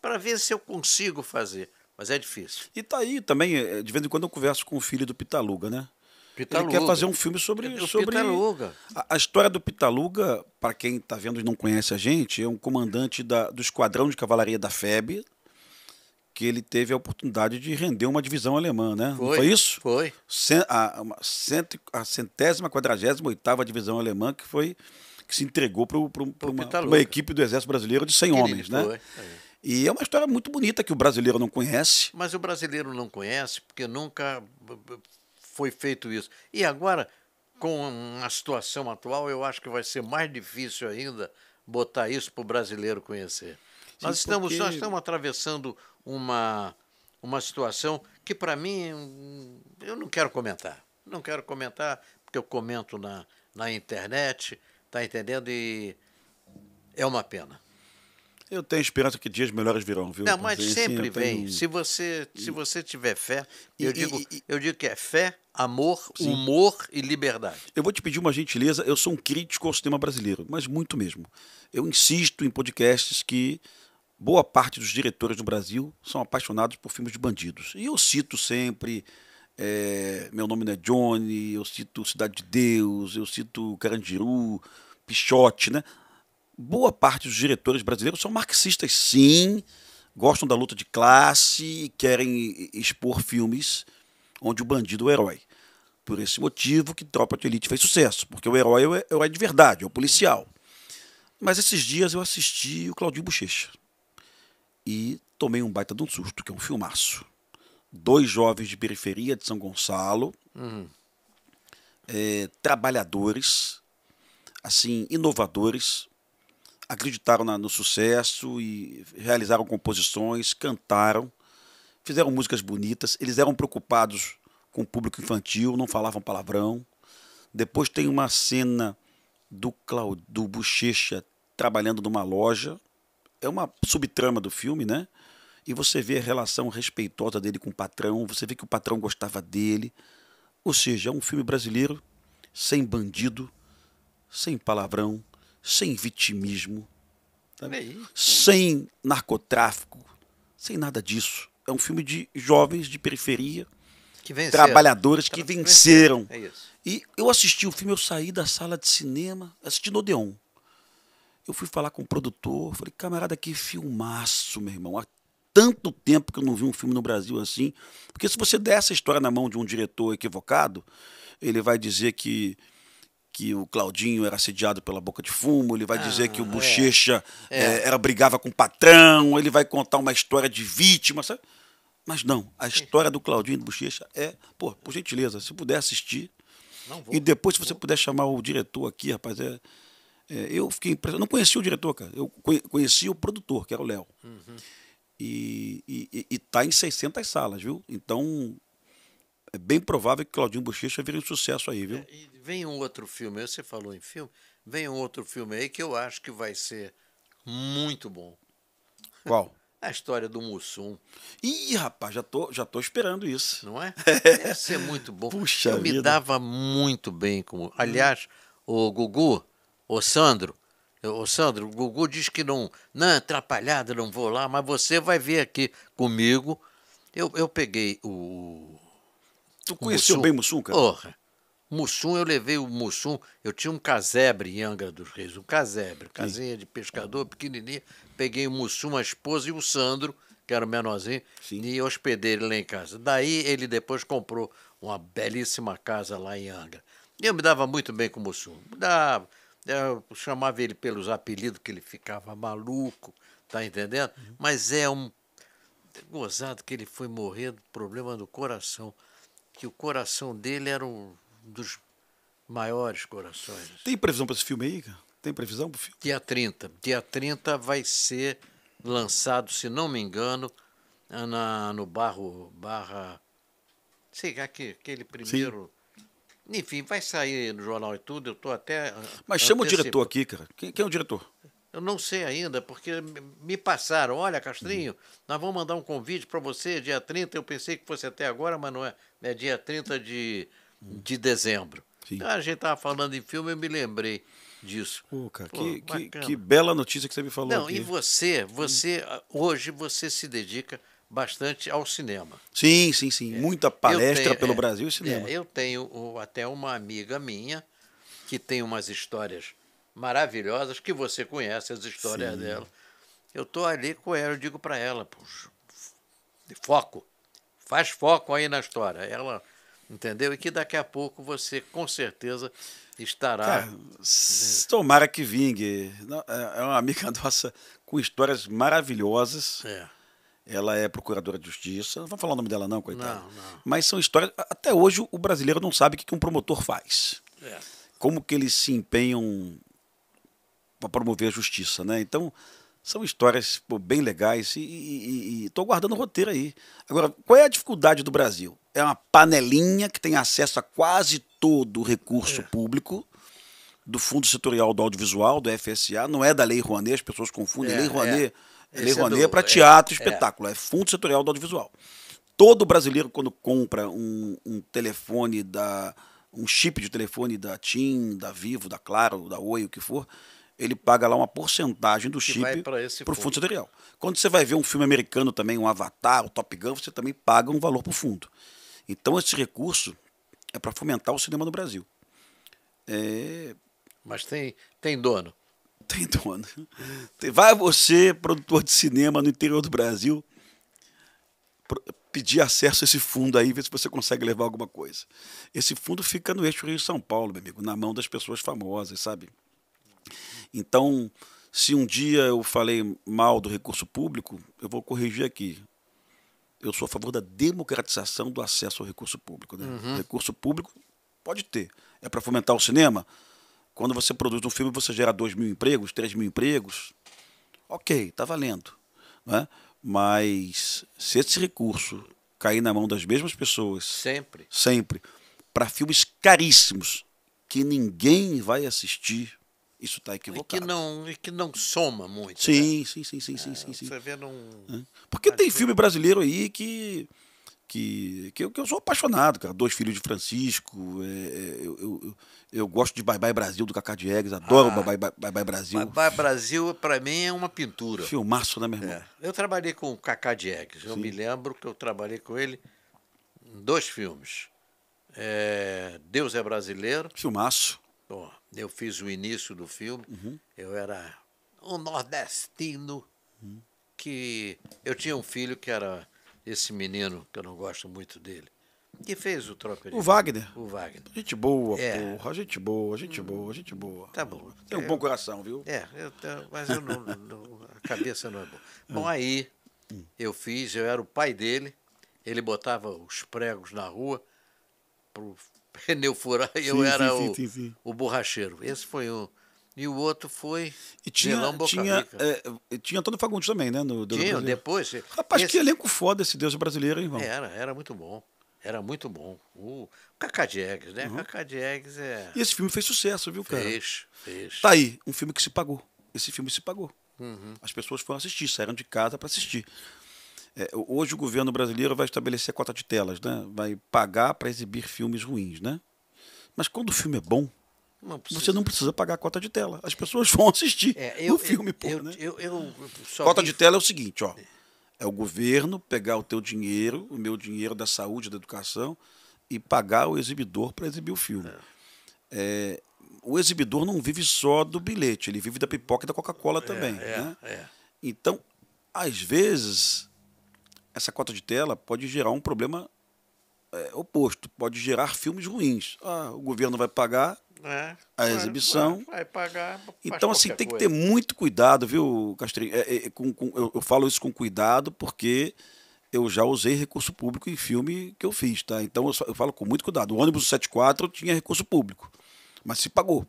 para ver se eu consigo fazer. Mas é difícil. E tá aí também, de vez em quando eu converso com o filho do Pitaluga, né? Pitaluga. Ele quer fazer um filme sobre Pitaluga. A história do Pitaluga, para quem está vendo e não conhece a gente, é um comandante do Esquadrão de Cavalaria da FEB, que ele teve a oportunidade de render uma divisão alemã, né? Não foi isso? Foi. A 148ª Divisão Alemã que se entregou para uma equipe do Exército Brasileiro de 100 homens, né? Foi. E é uma história muito bonita que o brasileiro não conhece. Mas o brasileiro não conhece porque nunca foi feito isso. E agora, com a situação atual, eu acho que vai ser mais difícil ainda botar isso para o brasileiro conhecer. Nós estamos atravessando uma situação que, para mim, eu não quero comentar. Não quero comentar porque eu comento na internet, tá entendendo? E é uma pena. Eu tenho esperança que dias melhores virão, viu? Não, mas sempre vem. Se você tiver fé, eu digo que é fé, amor, humor e liberdade. Eu vou te pedir uma gentileza, eu sou um crítico ao cinema brasileiro, mas muito mesmo. Eu insisto em podcasts que boa parte dos diretores do Brasil são apaixonados por filmes de bandidos. E eu cito sempre Meu Nome Não é Johnny, eu cito Cidade de Deus, eu cito Carandiru, Pichote, né? boa parte dos diretores brasileiros são marxistas, sim, gostam da luta de classe e querem expor filmes onde o bandido é o herói. Por esse motivo que Tropa de Elite fez sucesso, porque o herói é o herói de verdade, é o policial. Mas esses dias eu assisti o Claudinho Bochecha e tomei um baita de um susto, que é um filmaço. Dois jovens de periferia de São Gonçalo, trabalhadores, assim, inovadores, acreditaram no sucesso e realizaram composições, cantaram, fizeram músicas bonitas. Eles eram preocupados com o público infantil, não falavam palavrão. Depois tem uma cena do Bochecha trabalhando numa loja. É uma subtrama do filme, né? E você vê a relação respeitosa dele com o patrão, você vê que o patrão gostava dele. Ou seja, é um filme brasileiro sem bandido, sem palavrão, sem vitimismo, sem narcotráfico, sem nada disso. É um filme de jovens de periferia, trabalhadores que venceram. É isso. E eu assisti o filme, eu saí da sala de cinema, assisti no Odeon. Eu fui falar com o produtor, falei, camarada, que filmaço, meu irmão. Há tanto tempo que eu não vi um filme no Brasil assim. Porque se você der essa história na mão de um diretor equivocado, ele vai dizer que o Claudinho era assediado pela boca de fumo, ele vai dizer que o Bochecha brigava com o patrão, ele vai contar uma história de vítima, sabe? Mas não, a história do Claudinho e do Bochecha por gentileza, se puder assistir. E depois, se você puder chamar o diretor aqui, rapaz, eu fiquei impressionado. Eu não conhecia o diretor, cara. Eu conheci o produtor, que era o Léo. E tá em 600 salas, viu? Então, é bem provável que Claudinho Bochecha vire um sucesso aí, viu? E vem um outro filme, você falou em filme, vem um outro filme aí que eu acho que vai ser muito bom. Qual? A história do Mussum. Ih, rapaz, já tô esperando isso. Não é? Deve ser muito bom. Puxa eu me vida. dava muito bem com. Aliás, o Gugu, o Sandro, o Gugu diz que não atrapalhado, não vou lá, mas você vai ver aqui comigo. Eu peguei o. Tu conheceu bem Mussum, cara? Porra. Mussum, eu levei o Mussum. Eu tinha um casebre em Angra dos Reis, um casebre, casinha de pescador pequenininha. Peguei o Mussum, a esposa e o Sandro, que era o menorzinho, e hospedei ele lá em casa. Daí ele depois comprou uma belíssima casa lá em Angra. E eu me dava muito bem com o Mussum. Eu chamava ele pelos apelidos, que ele ficava maluco, tá entendendo? Mas é gozado que ele foi morrer do problema do coração, que o coração dele era um dos maiores corações. Tem previsão para esse filme aí, cara? Tem previsão pro filme? Dia 30. Dia 30 vai ser lançado, se não me engano, no Barra. Sei, aquele primeiro. Sim. Enfim, vai sair no jornal e tudo, eu estou até. Mas chama o diretor aqui, cara. Quem é o diretor? Eu não sei ainda, porque me passaram. Olha, Castrinho, nós vamos mandar um convite para você dia 30. Eu pensei que fosse até agora, mas não é. É dia 30 de dezembro. Então, a gente estava falando em filme, eu me lembrei disso. Pô, cara, que bela notícia que você me falou. Não, aqui. E você hoje você se dedica bastante ao cinema. Sim. Muita palestra pelo Brasil e cinema. Eu tenho até uma amiga minha que tem umas histórias maravilhosas, que você conhece as histórias dela. Eu estou ali com ela, eu digo para ela, faz foco aí na história. Ela, entendeu? E que daqui a pouco você, com certeza, estará... Cara, tomara que vingue. É uma amiga nossa com histórias maravilhosas. Ela é procuradora de justiça. Não vou falar o nome dela não, coitada. Não. Mas são histórias... Até hoje o brasileiro não sabe o que um promotor faz. Como que eles se empenham para promover a justiça, né? Então, são histórias bem legais e estou guardando o roteiro aí. Agora, qual é a dificuldade do Brasil? É uma panelinha que tem acesso a quase todo o recurso público do Fundo Setorial do Audiovisual, do FSA, não é da Lei Rouanet, as pessoas confundem. Lei Rouanet é para teatro e espetáculo, é Fundo Setorial do Audiovisual. Todo brasileiro, quando compra um telefone um chip de telefone da TIM, da Vivo, da Claro, da Oi, o que for, ele paga lá uma porcentagem do chip para o fundo setorial. Quando você vai ver um filme americano também, um Avatar, o Top Gun, você também paga um valor para o fundo. Então esse recurso é para fomentar o cinema no Brasil. Mas tem dono? Tem dono. Vai você, produtor de cinema no interior do Brasil, pedir acesso a esse fundo aí, ver se você consegue levar alguma coisa. Esse fundo fica no eixo Rio-São Paulo, meu amigo, na mão das pessoas famosas, sabe? Então, se um dia eu falei mal do recurso público, eu vou corrigir aqui. Eu sou a favor da democratização do acesso ao recurso público, né? O recurso público pode ter. É para fomentar o cinema? Quando você produz um filme, você gera 2.000 empregos, 3.000 empregos. Ok, está valendo. Né? Mas se esse recurso cair na mão das mesmas pessoas, sempre, para filmes caríssimos, que ninguém vai assistir, isso está equivocado. E que não soma muito. Sim, né? sim. Você vê num... Porque tem filme brasileiro aí que eu sou apaixonado, cara. Dois Filhos de Francisco. Eu gosto de Bye Bye Brasil, do Cacá Diegues. Adoro Bye Bye Brasil. Bye Bye Brasil, para mim, é uma pintura. Filmaço, né, meu irmão? Eu trabalhei com o Cacá Diegues. Eu Sim. me lembro que eu trabalhei com ele em 2 filmes. Deus é Brasileiro. Filmaço. Bom, eu fiz o início do filme. Eu era um nordestino que... Eu tinha um filho que era esse menino, que eu não gosto muito dele, que fez o Tropa de... O Wagner. O Wagner. Gente boa, porra. Gente boa. Tá bom. Tem um bom coração, viu? Mas eu a cabeça não é boa. Bom, aí eu era o pai dele, ele botava os pregos na rua pro pneu furar, eu era o borracheiro. Esse foi um. E o outro foi E tinha Antônio Fagundes também, né? No Deus tinha, Brasileiro. depois... Rapaz, que elenco foda esse Deus Brasileiro, hein, irmão? Era muito bom. Era muito bom. O Cacá Diegues, né? Cacá Diegues E esse filme fez sucesso, viu, cara? Fez. Tá aí, um filme que se pagou. Esse filme se pagou. As pessoas foram assistir, saíram de casa para assistir. Hoje o governo brasileiro vai estabelecer a cota de telas, né? Vai pagar para exibir filmes ruins, né? Mas quando o filme é bom, você não precisa pagar a cota de tela. As pessoas vão assistir o filme, né? Cota de tela é o seguinte, ó. É o governo pegar o teu dinheiro, o meu dinheiro da saúde, da educação, e pagar o exibidor para exibir o filme. O exibidor não vive só do bilhete, ele vive da pipoca e da Coca-Cola também. Né? Então, às vezes, essa cota de tela pode gerar um problema oposto, pode gerar filmes ruins. O governo vai pagar a exibição. Vai pagar. Então, assim, tem que ter muito cuidado, viu, Castrinho? Eu falo isso com cuidado porque eu já usei recurso público em filme que eu fiz, tá? Então, eu falo com muito cuidado. O ônibus 74 tinha recurso público, mas se pagou.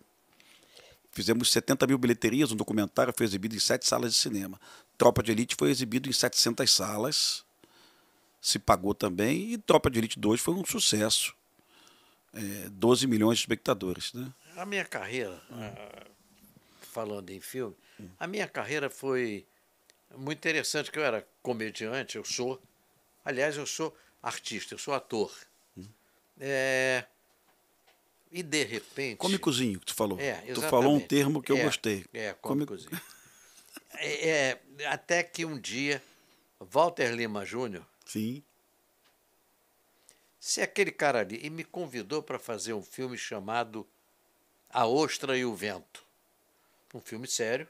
Fizemos 70 mil bilheterias, um documentário foi exibido em 7 salas de cinema. Tropa de Elite foi exibido em 700 salas, se pagou também, e Tropa de Elite 2 foi um sucesso. 12 milhões de espectadores, né? A minha carreira, falando em filme, a minha carreira foi muito interessante, que eu era comediante, eu sou artista, eu sou ator. E de repente... Cômicozinho, que tu falou. Exatamente. Tu falou um termo que eu gostei. Cômicozinho. Até que um dia, Walter Lima Júnior... Sim. Se aquele cara ali... E me convidou para fazer um filme chamado A Ostra e o Vento. Um filme sério,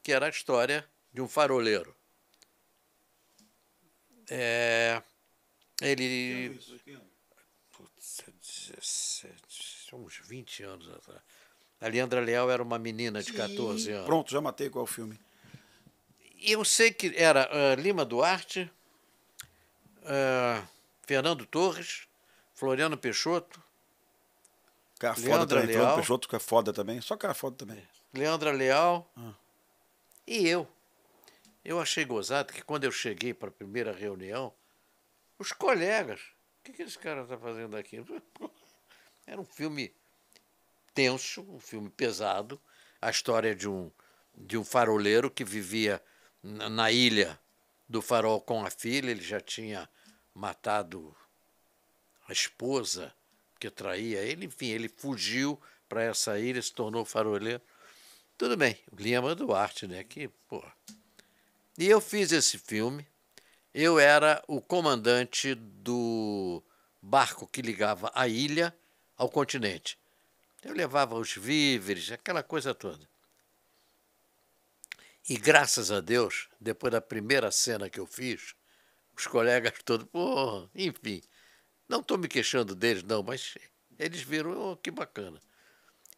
que era a história de um faroleiro. Ele... uns 20 anos atrás. A Leandra Leal era uma menina de 14 anos. Pronto, já matei qual é o filme. Eu sei que era Lima Duarte, Fernando Torres, Floriano Peixoto. Cara foda também, Floriano Peixoto, que é foda também. Só cara foda também. Leandra Leal e eu. Eu achei gozado que quando eu cheguei para a primeira reunião, os colegas, o que esse cara está fazendo aqui? Era um filme tenso, um filme pesado, a história de um faroleiro que vivia na ilha do farol com a filha. Ele já tinha matado a esposa que traía ele, enfim, ele fugiu para essa ilha, se tornou faroleiro. Tudo bem, Lima Duarte, né? E eu fiz esse filme, eu era o comandante do barco que ligava a ilha ao continente. Eu levava os víveres, aquela coisa toda. E graças a Deus, depois da primeira cena que eu fiz, os colegas todos, pô, enfim, não estou me queixando deles, não, mas eles viram, oh, que bacana.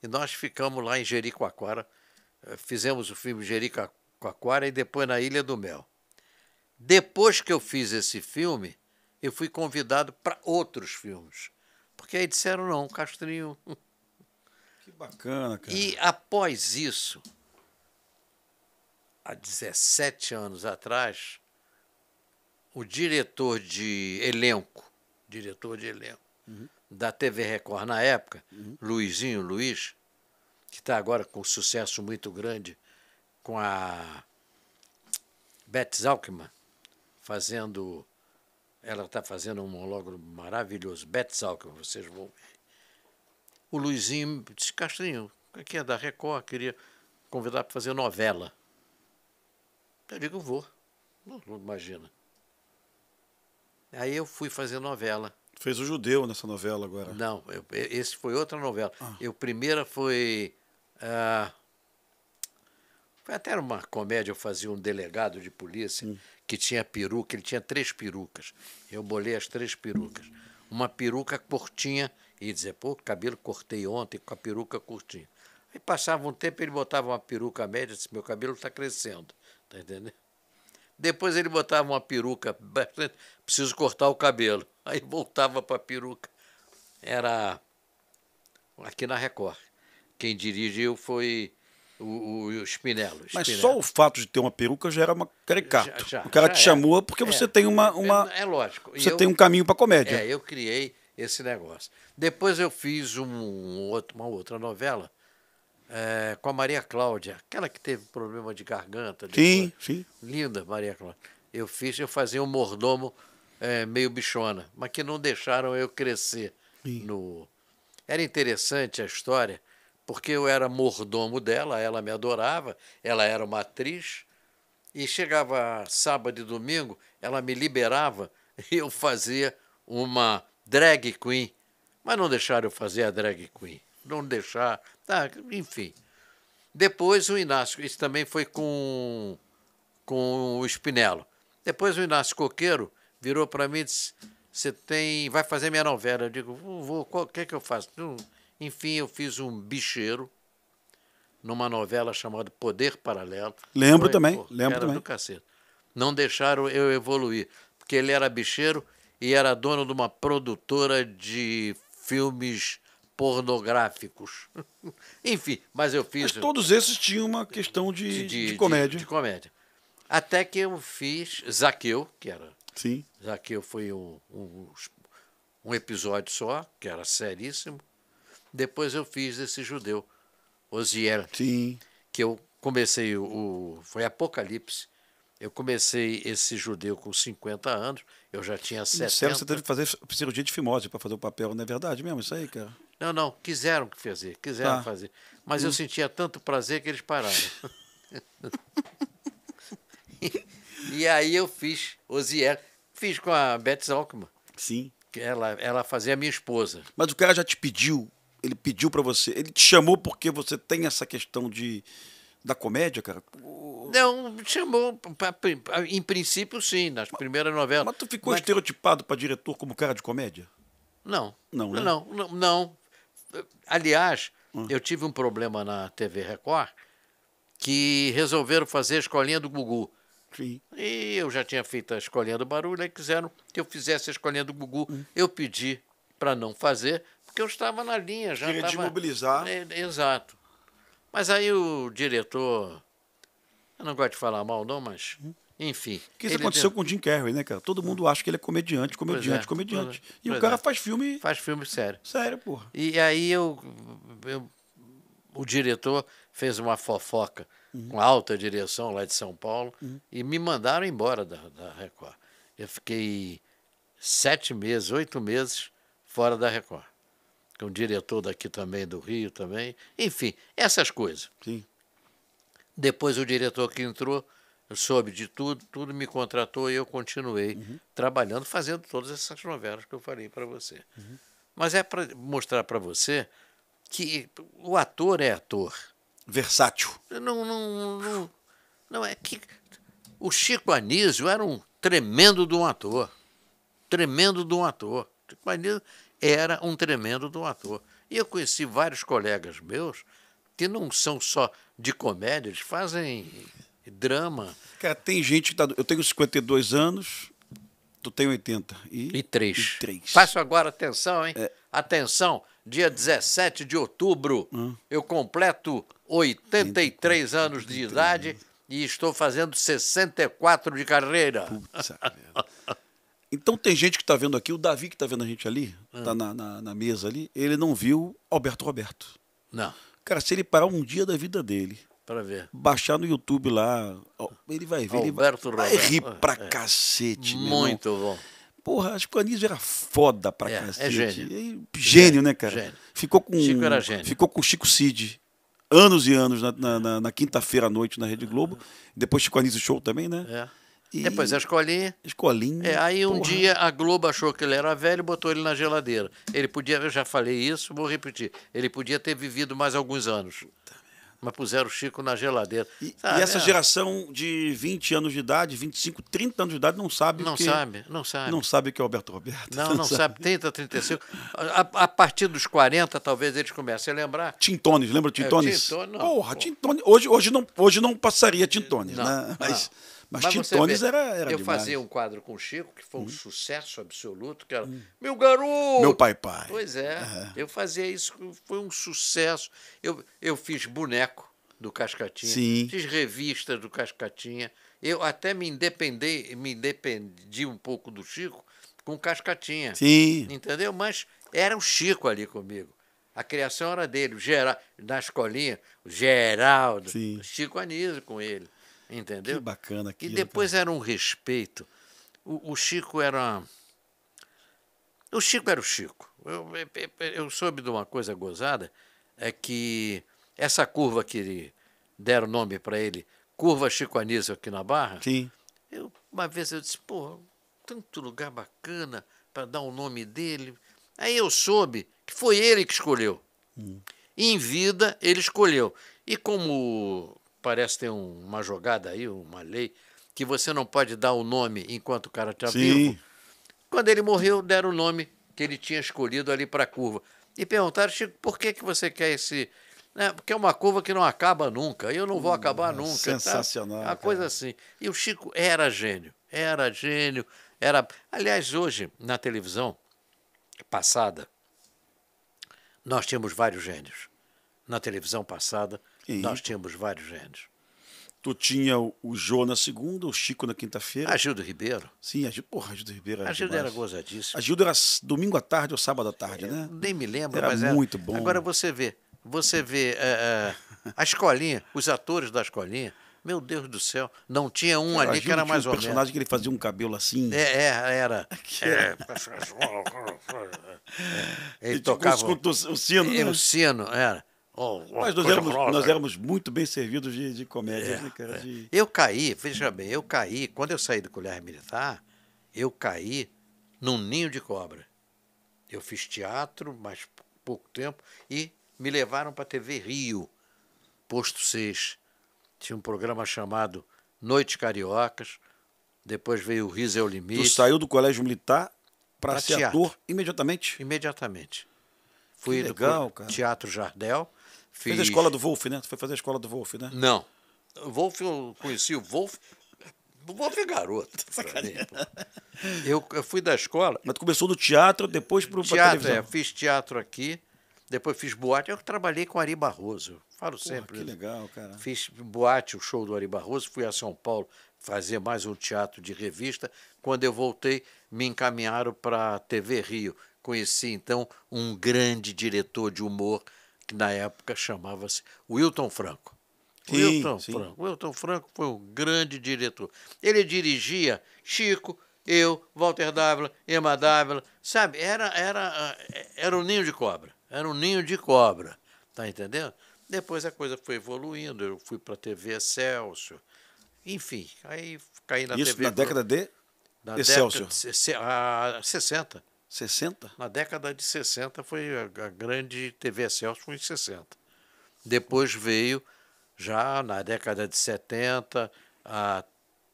E nós ficamos lá em Jericoacoara, fizemos o filme Jericoacoara e depois na Ilha do Mel. Depois que eu fiz esse filme, eu fui convidado para outros filmes. Porque aí disseram, não, Castrinho. Que bacana, cara. E após isso, há 17 anos atrás, o diretor de elenco da TV Record na época, Luizinho Luiz, que está agora com sucesso muito grande com a Beth Zalkman, fazendo. Ela está fazendo um monólogo maravilhoso. Beth Zalkman, vocês vão ver. O Luizinho disse, Castrinho, aqui é da Record, queria convidar para fazer novela. Eu digo, vou. Não imagina. Aí eu fui fazer novela. Fez o Judeu nessa novela agora. Não, esse foi outra novela. A primeira foi... foi até uma comédia, eu fazia um delegado de polícia que tinha peruca, ele tinha 3 perucas. Eu bolei as 3 perucas. Uma peruca curtinha, e dizer, pô, cabelo cortei ontem com a peruca curtinha. Aí passava um tempo, ele botava uma peruca média, disse, meu cabelo está crescendo, tá entendendo? Depois ele botava uma peruca, preciso cortar o cabelo. Aí voltava para a peruca. Era aqui na Record. Quem dirigiu foi o Spinello. Mas só o fato de ter uma peruca já era uma caricato. O cara já te chamou porque você tem uma... É lógico. Você tem um caminho para comédia. Eu criei esse negócio. Depois eu fiz uma outra novela com a Maria Cláudia, aquela que teve problema de garganta. Sim, sim. Linda, Maria Cláudia. Eu fazia um mordomo meio bichona, mas que não deixaram eu crescer. Era interessante a história, porque eu era mordomo dela, ela me adorava, ela era uma atriz, e chegava sábado e domingo, ela me liberava e eu fazia uma drag queen, mas não deixaram eu fazer a drag queen. Não deixar, enfim. Depois o Inácio, isso também foi com o Spinello. Depois o Inácio Coqueiro virou para mim e disse, vai fazer minha novela. Eu digo, vou, o que é que eu faço? Enfim, eu fiz um bicheiro numa novela chamada Poder Paralelo. Lembro também. Do cacete. Não deixaram eu evoluir, porque ele era bicheiro e era dono de uma produtora de filmes pornográficos. Enfim, mas eu fiz... Mas todos esses tinham uma questão de comédia. De comédia. Até que eu fiz Zaqueu, que era... Sim. Zaqueu foi um episódio só, que era seríssimo. Depois eu fiz esse judeu, Oziel. Sim. Que eu comecei, foi Apocalipse. Eu comecei esse judeu com 50 anos, eu já tinha 70. Sério, você teve que fazer cirurgia de fimose para fazer o papel, não é verdade mesmo isso aí, cara? Não, quiseram fazer. Mas eu sentia tanto prazer que eles pararam. E aí eu fiz Oziel, fiz com a Beth Zalkman. Sim. Que ela fazia a minha esposa. Mas o cara já te pediu, ele pediu para você, ele te chamou porque você tem essa questão da comédia, cara? Não, chamou, em princípio sim, nas primeiras novelas. Mas tu ficou estereotipado para diretor como cara de comédia? Não. Não, né? Não. Aliás, eu tive um problema na TV Record que resolveram fazer a escolinha do Gugu. Sim. E eu já tinha feito a escolinha do barulho, aí quiseram que eu fizesse a escolinha do Gugu. Eu pedi para não fazer, porque eu estava na linha. Já queria desmobilizar. Exato. Mas aí o diretor, eu não gosto de falar mal não, mas enfim. Que isso aconteceu com o Jim Carrey, né, cara? Todo mundo acha que ele é comediante. E o cara faz filme... Faz filme sério. Sério, porra. E aí o diretor fez uma fofoca com a alta direção lá de São Paulo e me mandaram embora da Record. Eu fiquei 7 meses, 8 meses fora da Record. Com o diretor daqui também, do Rio também. Enfim, essas coisas. Sim. Depois o diretor que entrou, eu soube de tudo me contratou e eu continuei trabalhando, fazendo todas essas novelas que eu falei para você. Mas é para mostrar para você que o ator é ator. Versátil. Não, é que o Chico Anísio era um tremendo de um ator. Tremendo de um ator. O Chico Anísio era um tremendo de um ator. E eu conheci vários colegas meus que não são só de comédia, eles fazem drama. Cara, tem gente que tá. Eu tenho 52 anos, tu tem 80. E três. E 3. Faço agora atenção, hein? Atenção, dia 17 de outubro, eu completo 83 anos de idade e estou fazendo 64 de carreira. Putz, então tem gente que está vendo aqui, o Davi que está vendo a gente ali, está na mesa ali, ele não viu Alberto Roberto. Não, Cara, se ele parar um dia da vida dele, para ver. baixar no YouTube lá, ele vai ver, Alberto ele vai Roberto. rir pra cacete, meu irmão. Muito bom. Porra, acho que o Anísio era foda pra cacete. É gênio. Gênio, né, cara? Gênio. Chico era gênio. Ficou com o Chico Cid anos e anos na quinta-feira à noite na Rede Globo. Depois Chico Anísio Show também, né? É. E Depois a escolinha. Escolinha. Aí um porra. dia a Globo achou que ele era velho e botou ele na geladeira. Ele podia, eu já falei isso, vou repetir, ele podia ter vivido mais alguns anos. Mas puseram o Chico na geladeira. E Sabe, essa geração de 20 anos de idade, 25, 30 anos de idade, não sabe Não que, sabe, não sabe. não sabe que é o Alberto Roberto. Não sabe. 30, 35. A partir dos 40, talvez eles comecem a lembrar. Tintones, lembra Tintones? Tintones, não. Porra, Tintones. Hoje não passaria Tintones, Não, né? Mas você Tintones vê, era eu demais. fazia um quadro com o Chico, que foi um sucesso absoluto, que era Meu Garoto! Meu pai. Pois é, eu fazia isso, foi um sucesso. Eu fiz boneco do Cascatinha, Sim. fiz revistas do Cascatinha. Eu até me independi um pouco do Chico com o Cascatinha. Sim. Entendeu? Mas era o Chico ali comigo. A criação era dele, na escolinha, o Geraldo, Sim. o Chico Anísio com ele. Entendeu? Que bacana E aquilo. depois era um respeito. O Chico era. O Chico era o Chico. Eu soube de uma coisa gozada, é que essa curva que deram nome para ele, Curva Chico Anísio aqui na Barra, Sim. uma vez eu disse, pô, tanto lugar bacana para dar o nome dele. Aí eu soube que foi ele que escolheu. Em vida, ele escolheu. E como parece ter uma jogada aí, uma lei, que você não pode dar o nome enquanto o cara está vivo, quando ele morreu, deram o nome que ele tinha escolhido ali para a curva. E perguntaram, Chico, por que você quer esse... Porque é uma curva que não acaba nunca, eu não vou acabar nunca. Sensacional. Tá? Uma coisa assim. E o Chico era gênio, era... Aliás, hoje, na televisão passada, nós tínhamos vários gênios. Na televisão passada, nós tínhamos vários gênios. Tu tinha o Jô na segunda, o Chico na quinta-feira. Agildo Ribeiro. Sim, Agildo Ribeiro era Agildo demais. era gozadíssimo. Agildo era domingo à tarde ou sábado à tarde, né? Nem me lembro, Era mas muito bom. Agora você vê a escolinha, os atores da escolinha, meu Deus do céu, não tinha um ali que era mais ou menos. personagem que ele fazia um cabelo assim. Era. Ele tocava o sino, né? o sino, era. Mas nós éramos muito bem servidos de comédia, né, cara? Eu caí, veja bem, quando eu saí do colégio militar, eu caí num ninho de cobra. Eu fiz teatro, mas pouco tempo, e me levaram para a TV Rio, Posto 6. Tinha um programa chamado Noites Cariocas, depois veio o Riso é o Limite. Tu saiu do colégio militar para ser teatro. ator imediatamente? Imediatamente. Fui legal, do cara. Teatro Jardel. Fez a escola do Wolf, né? Tu foi fazer a escola do Wolf, né? Não. O Wolf, eu conheci o Wolf. O Wolf é garoto. Eu fui da escola. Mas tu começou do teatro, depois para televisão. Fiz teatro aqui, depois fiz boate. Eu trabalhei com Ari Barroso. Eu falo sempre. Que legal, cara. Fiz boate, o show do Ari Barroso. Fui a São Paulo fazer mais um teatro de revista. Quando eu voltei, me encaminharam para a TV Rio. Conheci, então, um grande diretor de humor, que na época chamava-se Wilton Franco. Wilton Franco foi um grande diretor. Ele dirigia Chico, eu, Walter Dávila, Ema Dávila, sabe? Era um ninho de cobra. Era um ninho de cobra, tá entendendo? Depois a coisa foi evoluindo, eu fui para a TV Excelsior, enfim, aí caí na Isso TV... na década de Excelsior? 60. 60? Na década de 60 foi a grande TV Excelsior, foi em 60. Depois veio Já na década de 70, a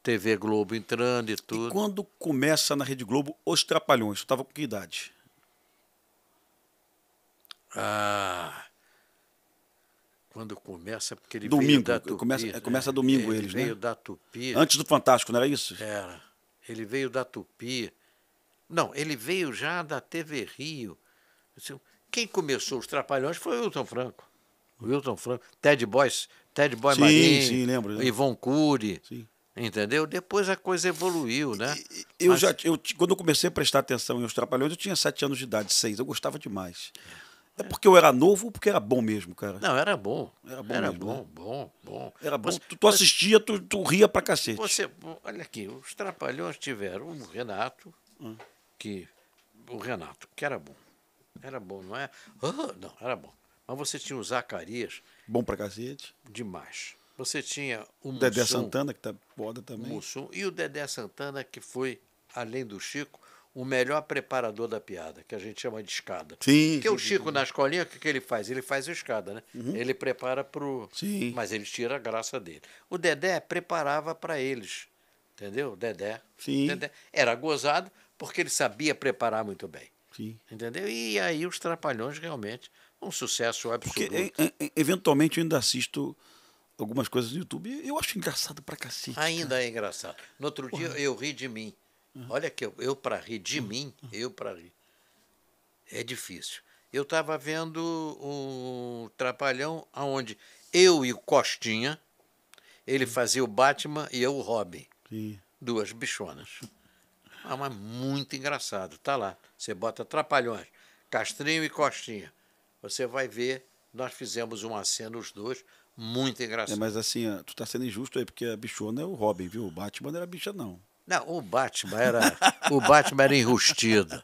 TV Globo entrando e E tudo. quando começa na Rede Globo Os Trapalhões, tu estava com que idade? Ah, quando começa, porque ele veio Domingo, da Tupi. começa domingo Ele eles, veio né? da Tupi. Antes do Fantástico, não era isso? Era. Ele veio da Tupi. Não, ele veio já da TV Rio. Assim, quem começou os Trapalhões foi o Wilton Franco. O Wilton Franco, Ted Boy Sim, Marinho, sim, lembro. Ivon Cury, Sim. entendeu? Depois a coisa evoluiu, né? Eu já, quando eu comecei a prestar atenção em Os Trapalhões, eu tinha 7 anos de idade, 6. Eu gostava demais. É porque eu era novo ou porque era bom mesmo, cara? Não, era bom. Era bom Era mesmo, né? bom. Era bom. Você, Tu assistia, tu ria pra cacete. olha aqui, os Trapalhões tiveram o Renato, que era bom. Era bom, não é? Não, era bom. Mas você tinha o Zacarias, Bom pra cacete. demais. Você tinha o Dedé Mussum, Santana, que tá foda também. Mussum, e o Dedé Santana, que foi, além do Chico, o melhor preparador da piada, que a gente chama de escada. Sim, Porque o sim, Chico, na escolinha, o que que ele faz? Ele faz a escada, né? Ele prepara pro... Sim. Mas ele tira a graça dele. O Dedé preparava para eles, entendeu? Sim. Dedé era gozado porque ele sabia preparar muito bem, Sim. entendeu? E aí os Trapalhões realmente um sucesso Porque absoluto. eventualmente eu ainda assisto algumas coisas no YouTube e eu acho engraçado pra cacete. Ainda é engraçado. No outro dia eu ri de mim. Olha que eu para rir de mim, eu para rir. É difícil. Eu estava vendo um Trapalhão onde eu e o Costinha, ele fazia o Batman e eu o Robin. Sim. Duas bichonas. Mas muito engraçado. Tá lá. Você bota Trapalhões, Castrinho e Costinha. Você vai ver, nós fizemos uma cena, os dois, muito engraçado. Mas assim, tu tá sendo injusto aí, porque a bichona é o Robin, viu? O Batman não era bicha, não. Não, o Batman era enrustido.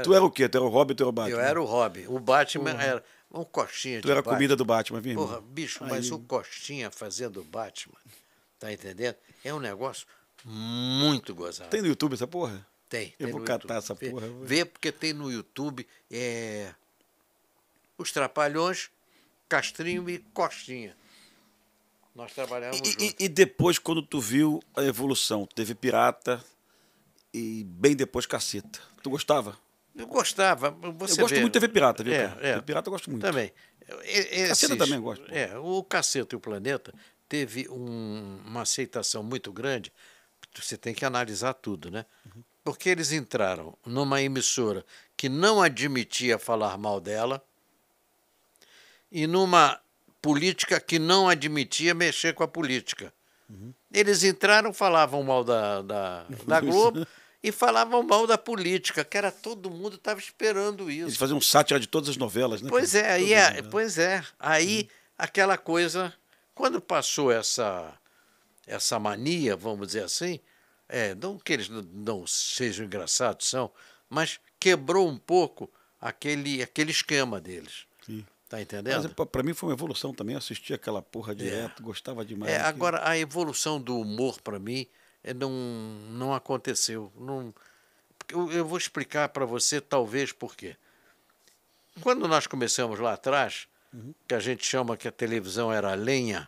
Tu era o quê? Tu era o Robin, tu era o Batman? Eu era o Robin. O Batman era um Costinha Tu de era a Batman. comida do Batman, viu, irmão? Porra, bicho, Aí- mas o Costinha fazendo o Batman, tá entendendo? É um negócio muito gozado. Tem no YouTube essa porra? Tem Eu vou no catar YouTube. essa porra. Vê porque tem no YouTube os Trapalhões, Castrinho e Costinha. Nós trabalhamos juntos. E depois, quando tu viu a evolução, teve Pirata e bem depois Caceta. Tu gostava? Eu gostava. Você Eu gosto vê, muito de TV Pirata, viu, cara? É. TV Pirata eu gosto muito. Também. Caceta também eu gosto, pô. O Caceta e o Planeta teve uma aceitação muito grande. Você tem que analisar tudo, né? Porque eles entraram numa emissora que não admitia falar mal dela e numa política que não admitia mexer com a política. Eles entraram, falavam mal da Globo e falavam mal da política, que era todo mundo estava esperando Eles isso. faziam sátira de todas as novelas, né? Pois cara? é, Todas as novelas. pois é. Aí aquela coisa, quando passou essa mania, vamos dizer assim, não que eles não sejam engraçados, são, mas quebrou um pouco aquele esquema deles. Sim. Tá entendendo? Mas pra mim foi uma evolução também. Eu assistia aquela porra direto, gostava demais. daquilo. Agora, a evolução do humor, para mim, não aconteceu. Eu vou explicar para você, talvez, por quê. Quando nós começamos lá atrás, que a gente chama que a televisão era lenha,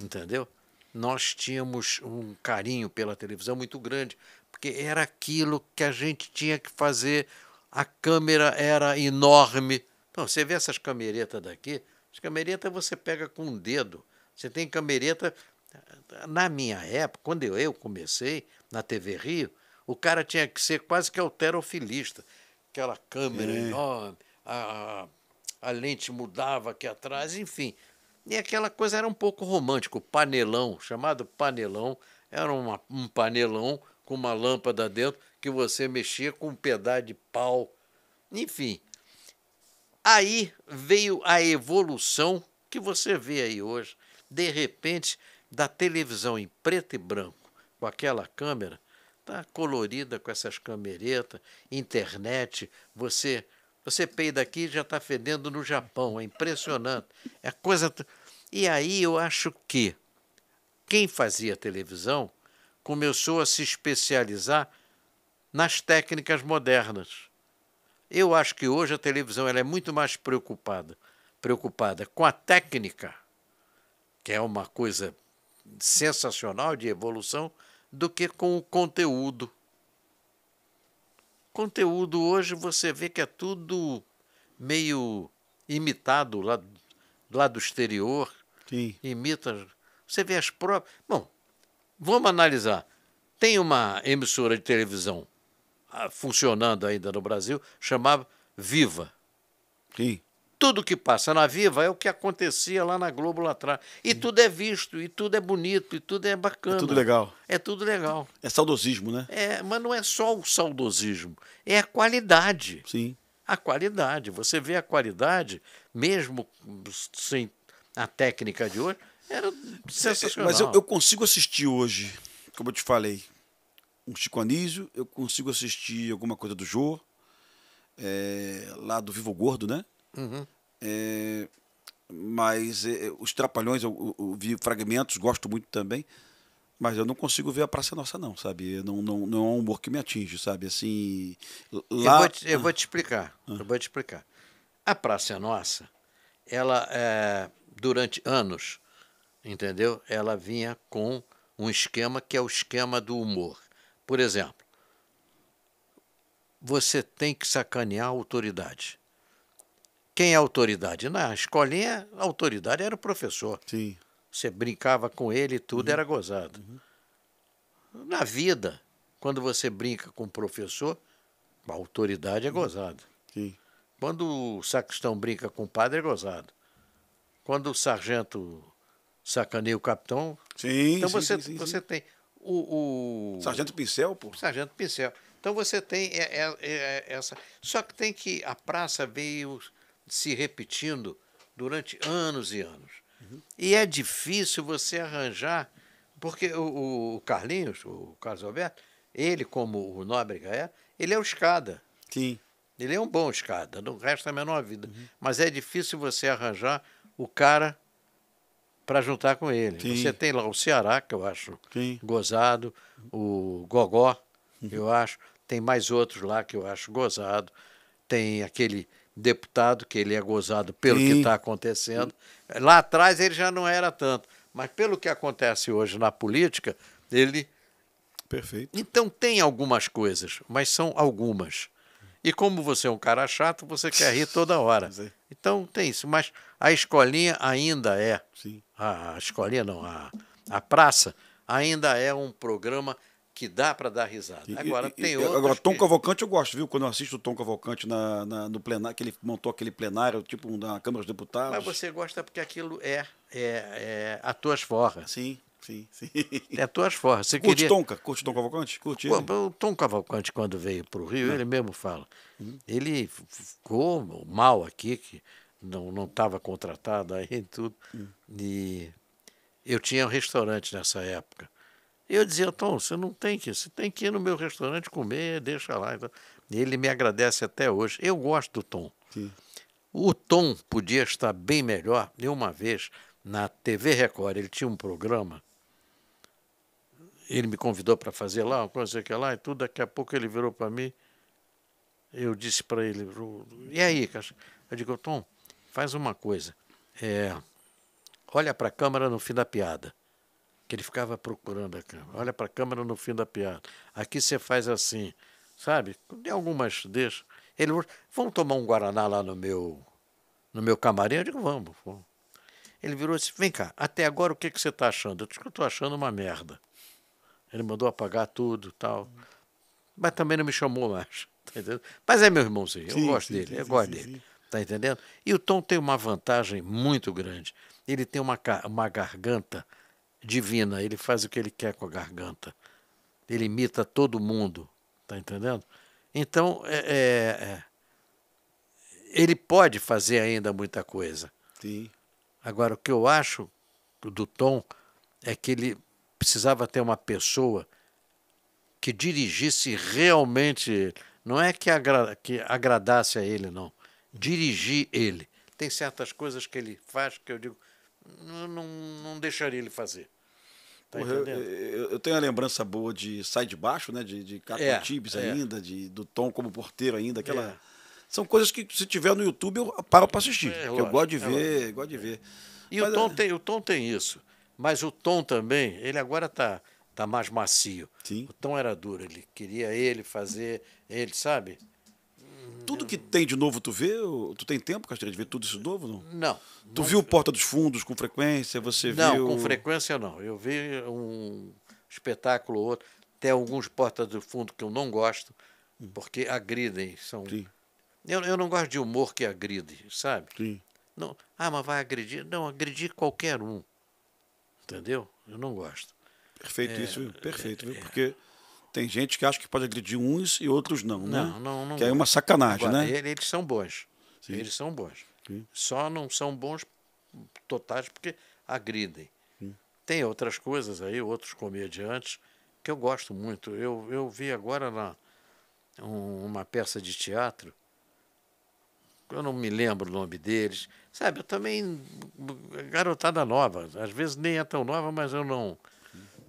entendeu? Nós tínhamos um carinho pela televisão muito grande, porque era aquilo que a gente tinha que fazer, a câmera era enorme. Então, você vê essas cameretas daqui, as cameretas você pega com um dedo. Você tem camereta... Na minha época, quando eu comecei na TV Rio, o cara tinha que ser quase que halterofilista. Aquela câmera enorme, a lente mudava aqui atrás, enfim. E aquela coisa era um pouco romântico, panelão, chamado panelão. Era um panelão com uma lâmpada dentro que você mexia com um pedaço de pau. Enfim. Aí veio a evolução que você vê aí hoje. De repente, da televisão em preto e branco, com aquela câmera, tá colorida com essas cameretas, internet, você peida aqui e já está fedendo no Japão, é impressionante. É coisa... E aí eu acho que quem fazia televisão começou a se especializar nas técnicas modernas. Eu acho que hoje a televisão ela é muito mais preocupada com a técnica que é uma coisa sensacional de evolução, do que com o conteúdo. Conteúdo hoje você vê que é tudo meio imitado lá do exterior, Sim. imita. Você vê as próprias. Bom, vamos analisar. Tem uma emissora de televisão funcionando ainda no Brasil, chamada Viva. Sim. Tudo que passa na Viva é o que acontecia lá na Globo lá atrás. E tudo é visto, e tudo é bonito, e tudo é bacana. É tudo legal. É tudo legal. É saudosismo, né? Mas não é só o saudosismo, é a qualidade. Sim. A qualidade. Você vê a qualidade, mesmo sem a técnica de hoje, era sensacional. Mas eu consigo assistir hoje, como eu te falei, um Chico Anísio, eu consigo assistir alguma coisa do Jô, lá do Vivo Gordo, né? Uhum. Mas os Trapalhões, eu vi fragmentos, gosto muito também, mas eu não consigo ver a Praça é Nossa, não, sabe? Não é um humor que me atinge, sabe? Assim, lá... Eu vou te explicar. Eu vou te explicar. A Praça é Nossa, ela, durante anos, entendeu? Ela vinha com um esquema que é o esquema do humor. Por exemplo, você tem que sacanear a autoridade. Quem é a autoridade? Na escolinha, a autoridade era o professor. Sim. Você brincava com ele e tudo era gozado. Na vida, quando você brinca com o professor, a autoridade é gozado. Sim. Quando o sacristão brinca com o padre, é gozado. Quando o sargento sacaneia o capitão, Sim, então sim, você tem o Sargento Pincel, pô. Sargento Pincel. Então você tem essa. Só que tem que. A praça veio se repetindo durante anos e anos. E é difícil você arranjar, porque o Carlinhos, o Carlos Alberto, ele, como o Nóbrega ele é o escada. Sim. Ele é um bom escada, não resta a menor vida. Mas é difícil você arranjar o cara para juntar com ele. Sim. Você tem lá o Ceará, que eu acho Sim. gozado, o Gogó, eu acho, tem mais outros lá que eu acho gozado, tem aquele deputado que ele é gozado pelo Sim. que está acontecendo. Lá atrás ele já não era tanto, mas pelo que acontece hoje na política, ele... Perfeito. Então tem algumas coisas, mas são algumas. E como você é um cara chato, você quer rir toda hora. Então tem isso. Mas a escolinha ainda é. Sim. A escolinha não, a praça ainda é um programa que dá para dar risada. Agora tem outros. Agora, Tom Cavalcante eu gosto, viu? Quando eu assisto o Tom Cavalcante no plenário, que ele montou aquele plenário, tipo na Câmara dos Deputados. Mas você gosta porque aquilo é a tuas forras. Sim, sim, sim. É a tuas forras. Você Curte queria... Curte Tom Cavalcante? Curte ele? O Tom Cavalcante, quando veio para o Rio, ele mesmo fala. Ele ficou mal aqui, que não estava contratado aí e tudo. E eu tinha um restaurante nessa época. Eu dizia, Tom, você tem que ir no meu restaurante comer, deixa lá. Então, e ele me agradece até hoje. Eu gosto do Tom. Sim. O Tom podia estar bem melhor. Eu, uma vez, na TV Record, ele tinha um programa. Ele me convidou para fazer lá, uma coisa que lá e tudo. Daqui a pouco ele virou para mim. Eu disse para ele, e aí, Caixa? Eu digo, Tom, faz uma coisa. Olha para a câmera no fim da piada. Que ele ficava procurando a câmera. Olha para a câmera no fim da piada. Aqui você faz assim, sabe? Tem algumas deixa. Ele, vamos tomar um Guaraná lá no meu camarim? Eu digo, vamos. Ele virou e disse, vem cá, até agora o que você está achando? Eu disse que eu estou achando uma merda. Ele mandou apagar tudo e tal. Mas também não me chamou mais. Tá entendendo? Mas é meu irmãozinho, eu gosto dele, eu gosto dele. Tá entendendo? E o Tom tem uma vantagem muito grande. Ele tem uma garganta divina, ele faz o que ele quer com a garganta. Ele imita todo mundo, tá entendendo? Então, ele pode fazer ainda muita coisa. Sim. Agora, o que eu acho do Tom é que ele precisava ter uma pessoa que dirigisse realmente, não é que agradasse a ele, não. Dirigir ele. Tem certas coisas que ele faz que eu digo, não deixaria ele fazer. Tá entendendo? Eu tenho uma lembrança boa de Sai de Baixo, né? De Caco Antibes ainda, do Tom como porteiro ainda, São coisas que, se tiver no YouTube, eu paro para assistir. Eu gosto de ver, gosto de ver. E o Tom tem isso. Mas o Tom também, ele agora tá mais macio. Sim. O Tom era duro, ele queria ele fazer, ele, sabe? Tudo que tem de novo tu vê? Tu tem tempo, Castanheira, de ver tudo isso novo? Não? Não. Tu viu Porta dos Fundos com frequência? Você Não, viu... com frequência não. Eu vi um espetáculo ou outro. Tem alguns Portas do Fundo que eu não gosto, porque agridem. Sim, Eu não gosto de humor que agride, sabe? sim. Não, mas vai agredir? Não, agredir qualquer um. Entendeu? Eu não gosto. Perfeito isso, viu? Perfeito, viu? Porque tem gente que acha que pode agredir uns e outros não, né? Não. Que é uma sacanagem, Agora, né? eles são bons. Sim. Eles são bons. Sim. Só não são bons totais porque agridem. Sim. Tem outras coisas aí, outros comediantes, que eu gosto muito. Eu vi agora uma peça de teatro, eu não me lembro o nome deles. Sabe, eu também, garotada nova, às vezes nem é tão nova, mas eu não...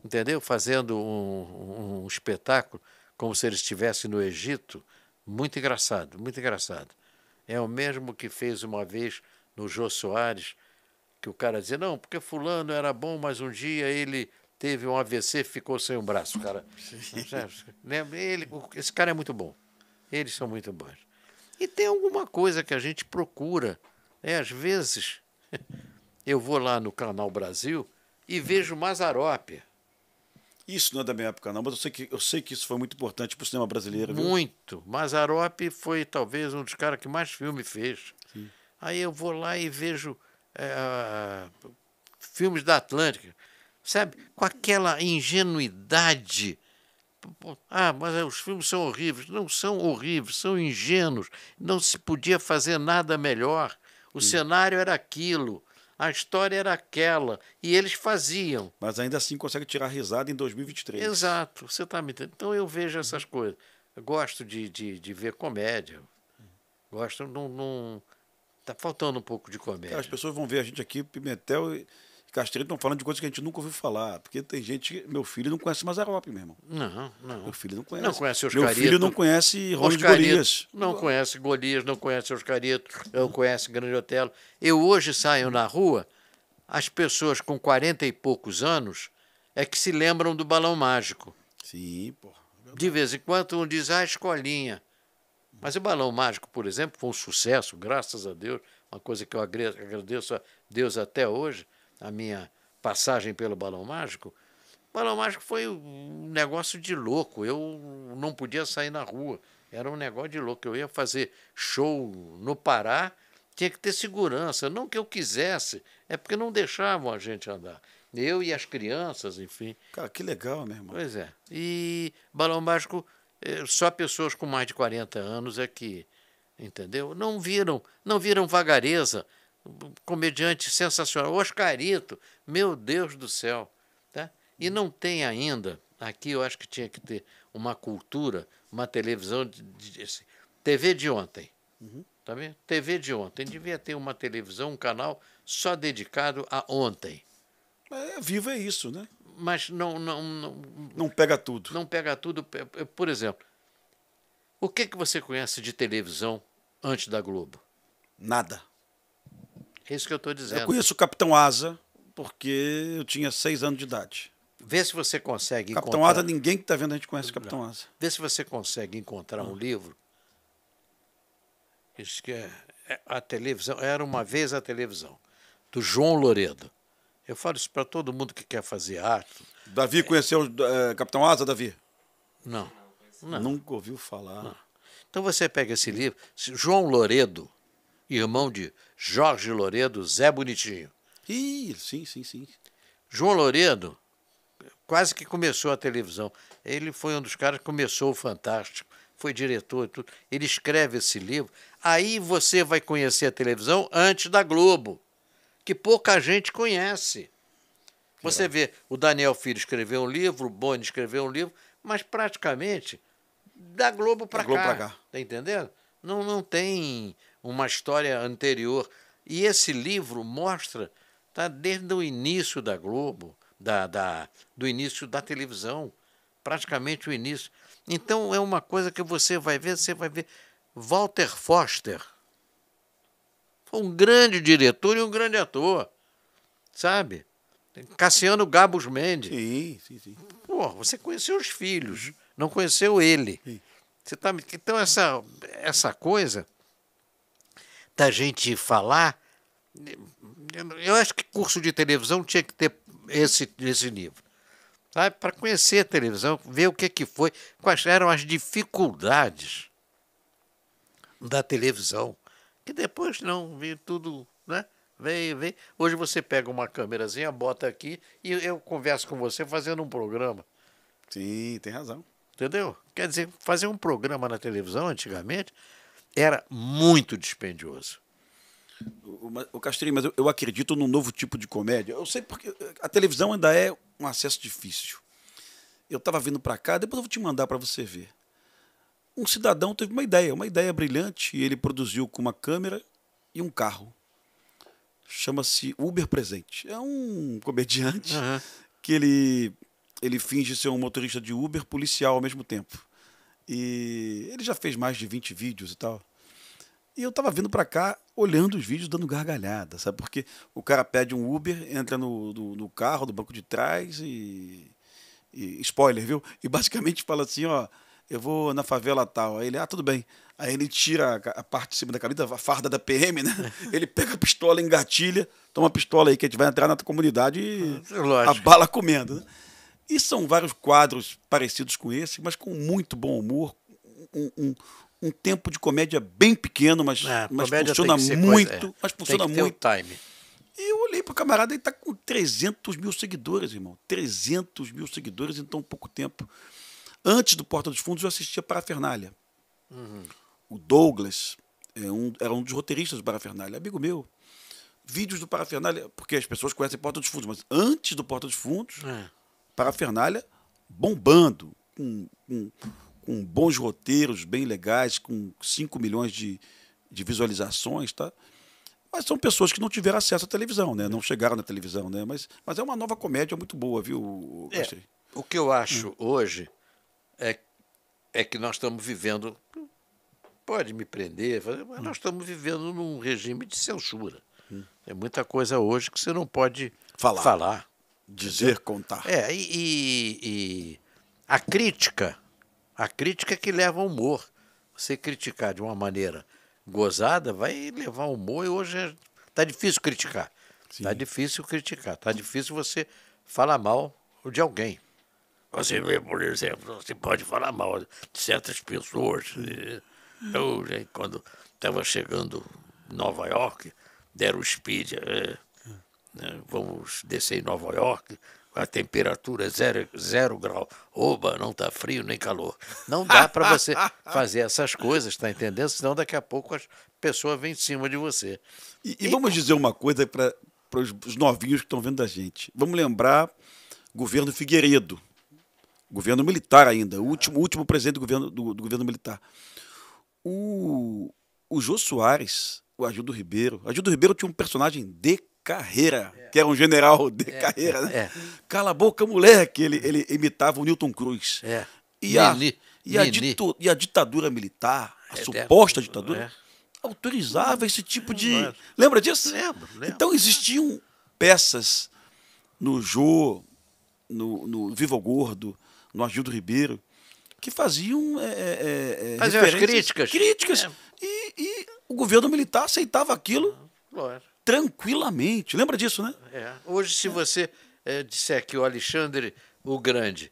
Entendeu? Fazendo um espetáculo como se ele estivesse no Egito, muito engraçado, muito engraçado. É o mesmo que fez uma vez no Jô Soares, que o cara dizia, não, porque fulano era bom, mas um dia ele teve um AVC e ficou sem um braço. Cara, esse cara é muito bom. Eles são muito bons. E tem alguma coisa que a gente procura. Às vezes, eu vou lá no Canal Brasil e vejo Mazzaropi. Isso não é da minha época, não, mas eu sei que isso foi muito importante para o cinema brasileiro, viu? Muito. Mazzaropi foi talvez um dos caras que mais filme fez. Sim. Aí eu vou lá e vejo filmes da Atlântica, sabe? Com aquela ingenuidade. Mas os filmes são horríveis. Não são horríveis, são ingênuos. Não se podia fazer nada melhor. O cenário era aquilo. A história era aquela, e eles faziam. Mas ainda assim consegue tirar risada em 2023. Exato, você está me entendendo. Então eu vejo essas coisas. Eu gosto de ver comédia. Gosto, não. Está faltando um pouco de comédia. Cara, as pessoas vão ver a gente aqui, Pimentel e Castanheira, estão falando de coisas que a gente nunca ouviu falar. Porque tem gente. Meu filho não conhece Mazzaropi, meu irmão. Não. Meu filho não conhece. Não conhece Meu filho não conhece Rony de Golias. Não conhece Golias, não conhece Oscarito, não conhece Grande Otelo. Eu hoje saio na rua, as pessoas com 40 e poucos anos é que se lembram do Balão Mágico. Sim, porra. De vez em quando um diz, escolinha. Mas o Balão Mágico, por exemplo, foi um sucesso, graças a Deus, uma coisa que eu agradeço a Deus até hoje, a minha passagem pelo Balão Mágico. O Balão Mágico foi um negócio de louco, eu não podia sair na rua, era um negócio de louco. Eu ia fazer show no Pará, tinha que ter segurança, não que eu quisesse, é porque não deixavam a gente andar. Eu e as crianças, enfim. Cara, que legal, meu irmão. Pois é. E Balão Mágico, só pessoas com mais de 40 anos é que, entendeu? Não viram Vagareza, comediante sensacional. Oscarito, meu Deus do céu. Tá? E não tem ainda, aqui eu acho que tinha que ter uma cultura, uma televisão, TV de ontem. Tá vendo? TV de ontem. Devia ter uma televisão, um canal só dedicado a ontem. Vivo é isso, né? Mas Não pega tudo. Não pega tudo. Por exemplo, o que você conhece de televisão antes da Globo? Nada. É isso que eu estou dizendo. Eu conheço o Capitão Asa porque eu tinha 6 anos de idade. Vê se você consegue Capitão encontrar... Asa, ninguém que está vendo a gente conhece o Capitão Asa. Vê se você consegue encontrar um livro. Isso que a televisão, era uma vez a televisão, do João Loredo. Eu falo isso para todo mundo que quer fazer arte. Davi conheceu o Capitão Asa, Davi? Não. Nunca ouviu falar. Não. Então você pega esse livro, João Loredo, irmão de Jorge Loredo, Zé Bonitinho. Sim. João Loredo quase que começou a televisão. Ele foi um dos caras que começou o Fantástico, foi diretor e tudo. Ele escreve esse livro. Aí você vai conhecer a televisão antes da Globo, que pouca gente conhece. Você vê, o Daniel Filho escreveu um livro, o Boni escreveu um livro, mas praticamente da Globo para cá. Tá entendendo? Não tem uma história anterior. E esse livro mostra, tá, desde o início da Globo, do início da televisão, praticamente o início. Então é uma coisa que você vai ver Walter Foster foi um grande diretor e um grande ator. sabe? Cassiano Gabus Mendes. Sim, sim, sim. Pô, você conheceu os filhos, não conheceu ele. Sim. Você tá, então, essa coisa da gente falar, eu acho que curso de televisão tinha que ter esse nível. Sabe? Para conhecer a televisão, ver o que foi, quais eram as dificuldades da televisão. Que depois não, veio tudo, né? Veio. Hoje você pega uma câmerazinha, bota aqui e eu converso com você fazendo um programa. Sim, tem razão. Entendeu? Quer dizer, fazer um programa na televisão antigamente era muito dispendioso. O Castrinho, mas eu acredito num novo tipo de comédia. Eu sei porque a televisão ainda é um acesso difícil. Eu estava vindo para cá, depois eu vou te mandar para você ver. Um cidadão teve uma ideia brilhante, e ele produziu com uma câmera e um carro. Chama-se Uber Presente. É um comediante Uhum. que ele finge ser um motorista de Uber policial ao mesmo tempo. E ele já fez mais de 20 vídeos e tal. E eu tava vindo pra cá, olhando os vídeos, dando gargalhada, sabe? Porque o cara pede um Uber, entra no carro, do banco de trás e spoiler, viu? E basicamente fala assim, ó, eu vou na favela tal. Aí ele, tudo bem. Aí ele tira a parte de cima da camisa, a farda da PM, né? Ele pega a pistola, engatilha, toma a pistola aí que a gente vai entrar na tua comunidade e a Lógico. bala comendo, né? E são vários quadros parecidos com esse, mas com muito bom humor, um tempo de comédia bem pequeno, mas Comédia funciona tem que ser muito, mas tem funciona que ter o muito. time. E eu olhei pro camarada e tá com 300 mil seguidores, irmão. 300 mil seguidores em tão pouco tempo. Antes do Porta dos Fundos eu assistia Parafernália. O Douglas era um dos roteiristas do Parafernália, amigo meu. Vídeos do Parafernália, porque as pessoas conhecem Porta dos Fundos, mas antes do Porta dos Fundos, Parafernália bombando, com bons roteiros, bem legais, com 5 milhões de visualizações, tá? Mas são pessoas que não tiveram acesso à televisão, né? Não chegaram na televisão, né? Mas é uma nova comédia muito boa, viu, Castrinho? O que eu acho hoje é que nós estamos vivendo, pode me prender, mas nós estamos vivendo num regime de censura. Tem muita coisa hoje que você não pode falar. Dizer, contar. E a crítica é que leva ao humor. Você criticar de uma maneira gozada vai levar ao humor, e hoje está difícil criticar. Está difícil criticar, está difícil você falar mal de alguém. Você vê, por exemplo, você pode falar mal de certas pessoas. Eu, quando estava chegando em Nova York, deram o speed. Vamos descer em Nova York, a temperatura é 0 grau. Oba, não está frio nem calor. Não dá para você fazer essas coisas, tá entendendo? Senão daqui a pouco as pessoas vêm em cima de você. E vamos dizer uma coisa para os novinhos que estão vendo a gente. Vamos lembrar governo Figueiredo, governo militar ainda, o último presidente do governo militar. O Jô Soares, o Agildo Ribeiro. Agildo Ribeiro tinha um personagem de carreira, que era um general de carreira, né? Cala a boca, moleque! Ele imitava o Newton Cruz. E a ditadura militar, a suposta ditadura, autorizava esse tipo de... Lembra disso? Lembro. Então existiam peças no Jô, no Viva o Gordo, no Agildo Ribeiro, que faziam as críticas. E o governo militar aceitava aquilo tranquilamente. Lembra disso, né? Hoje, se você disser que o Alexandre o Grande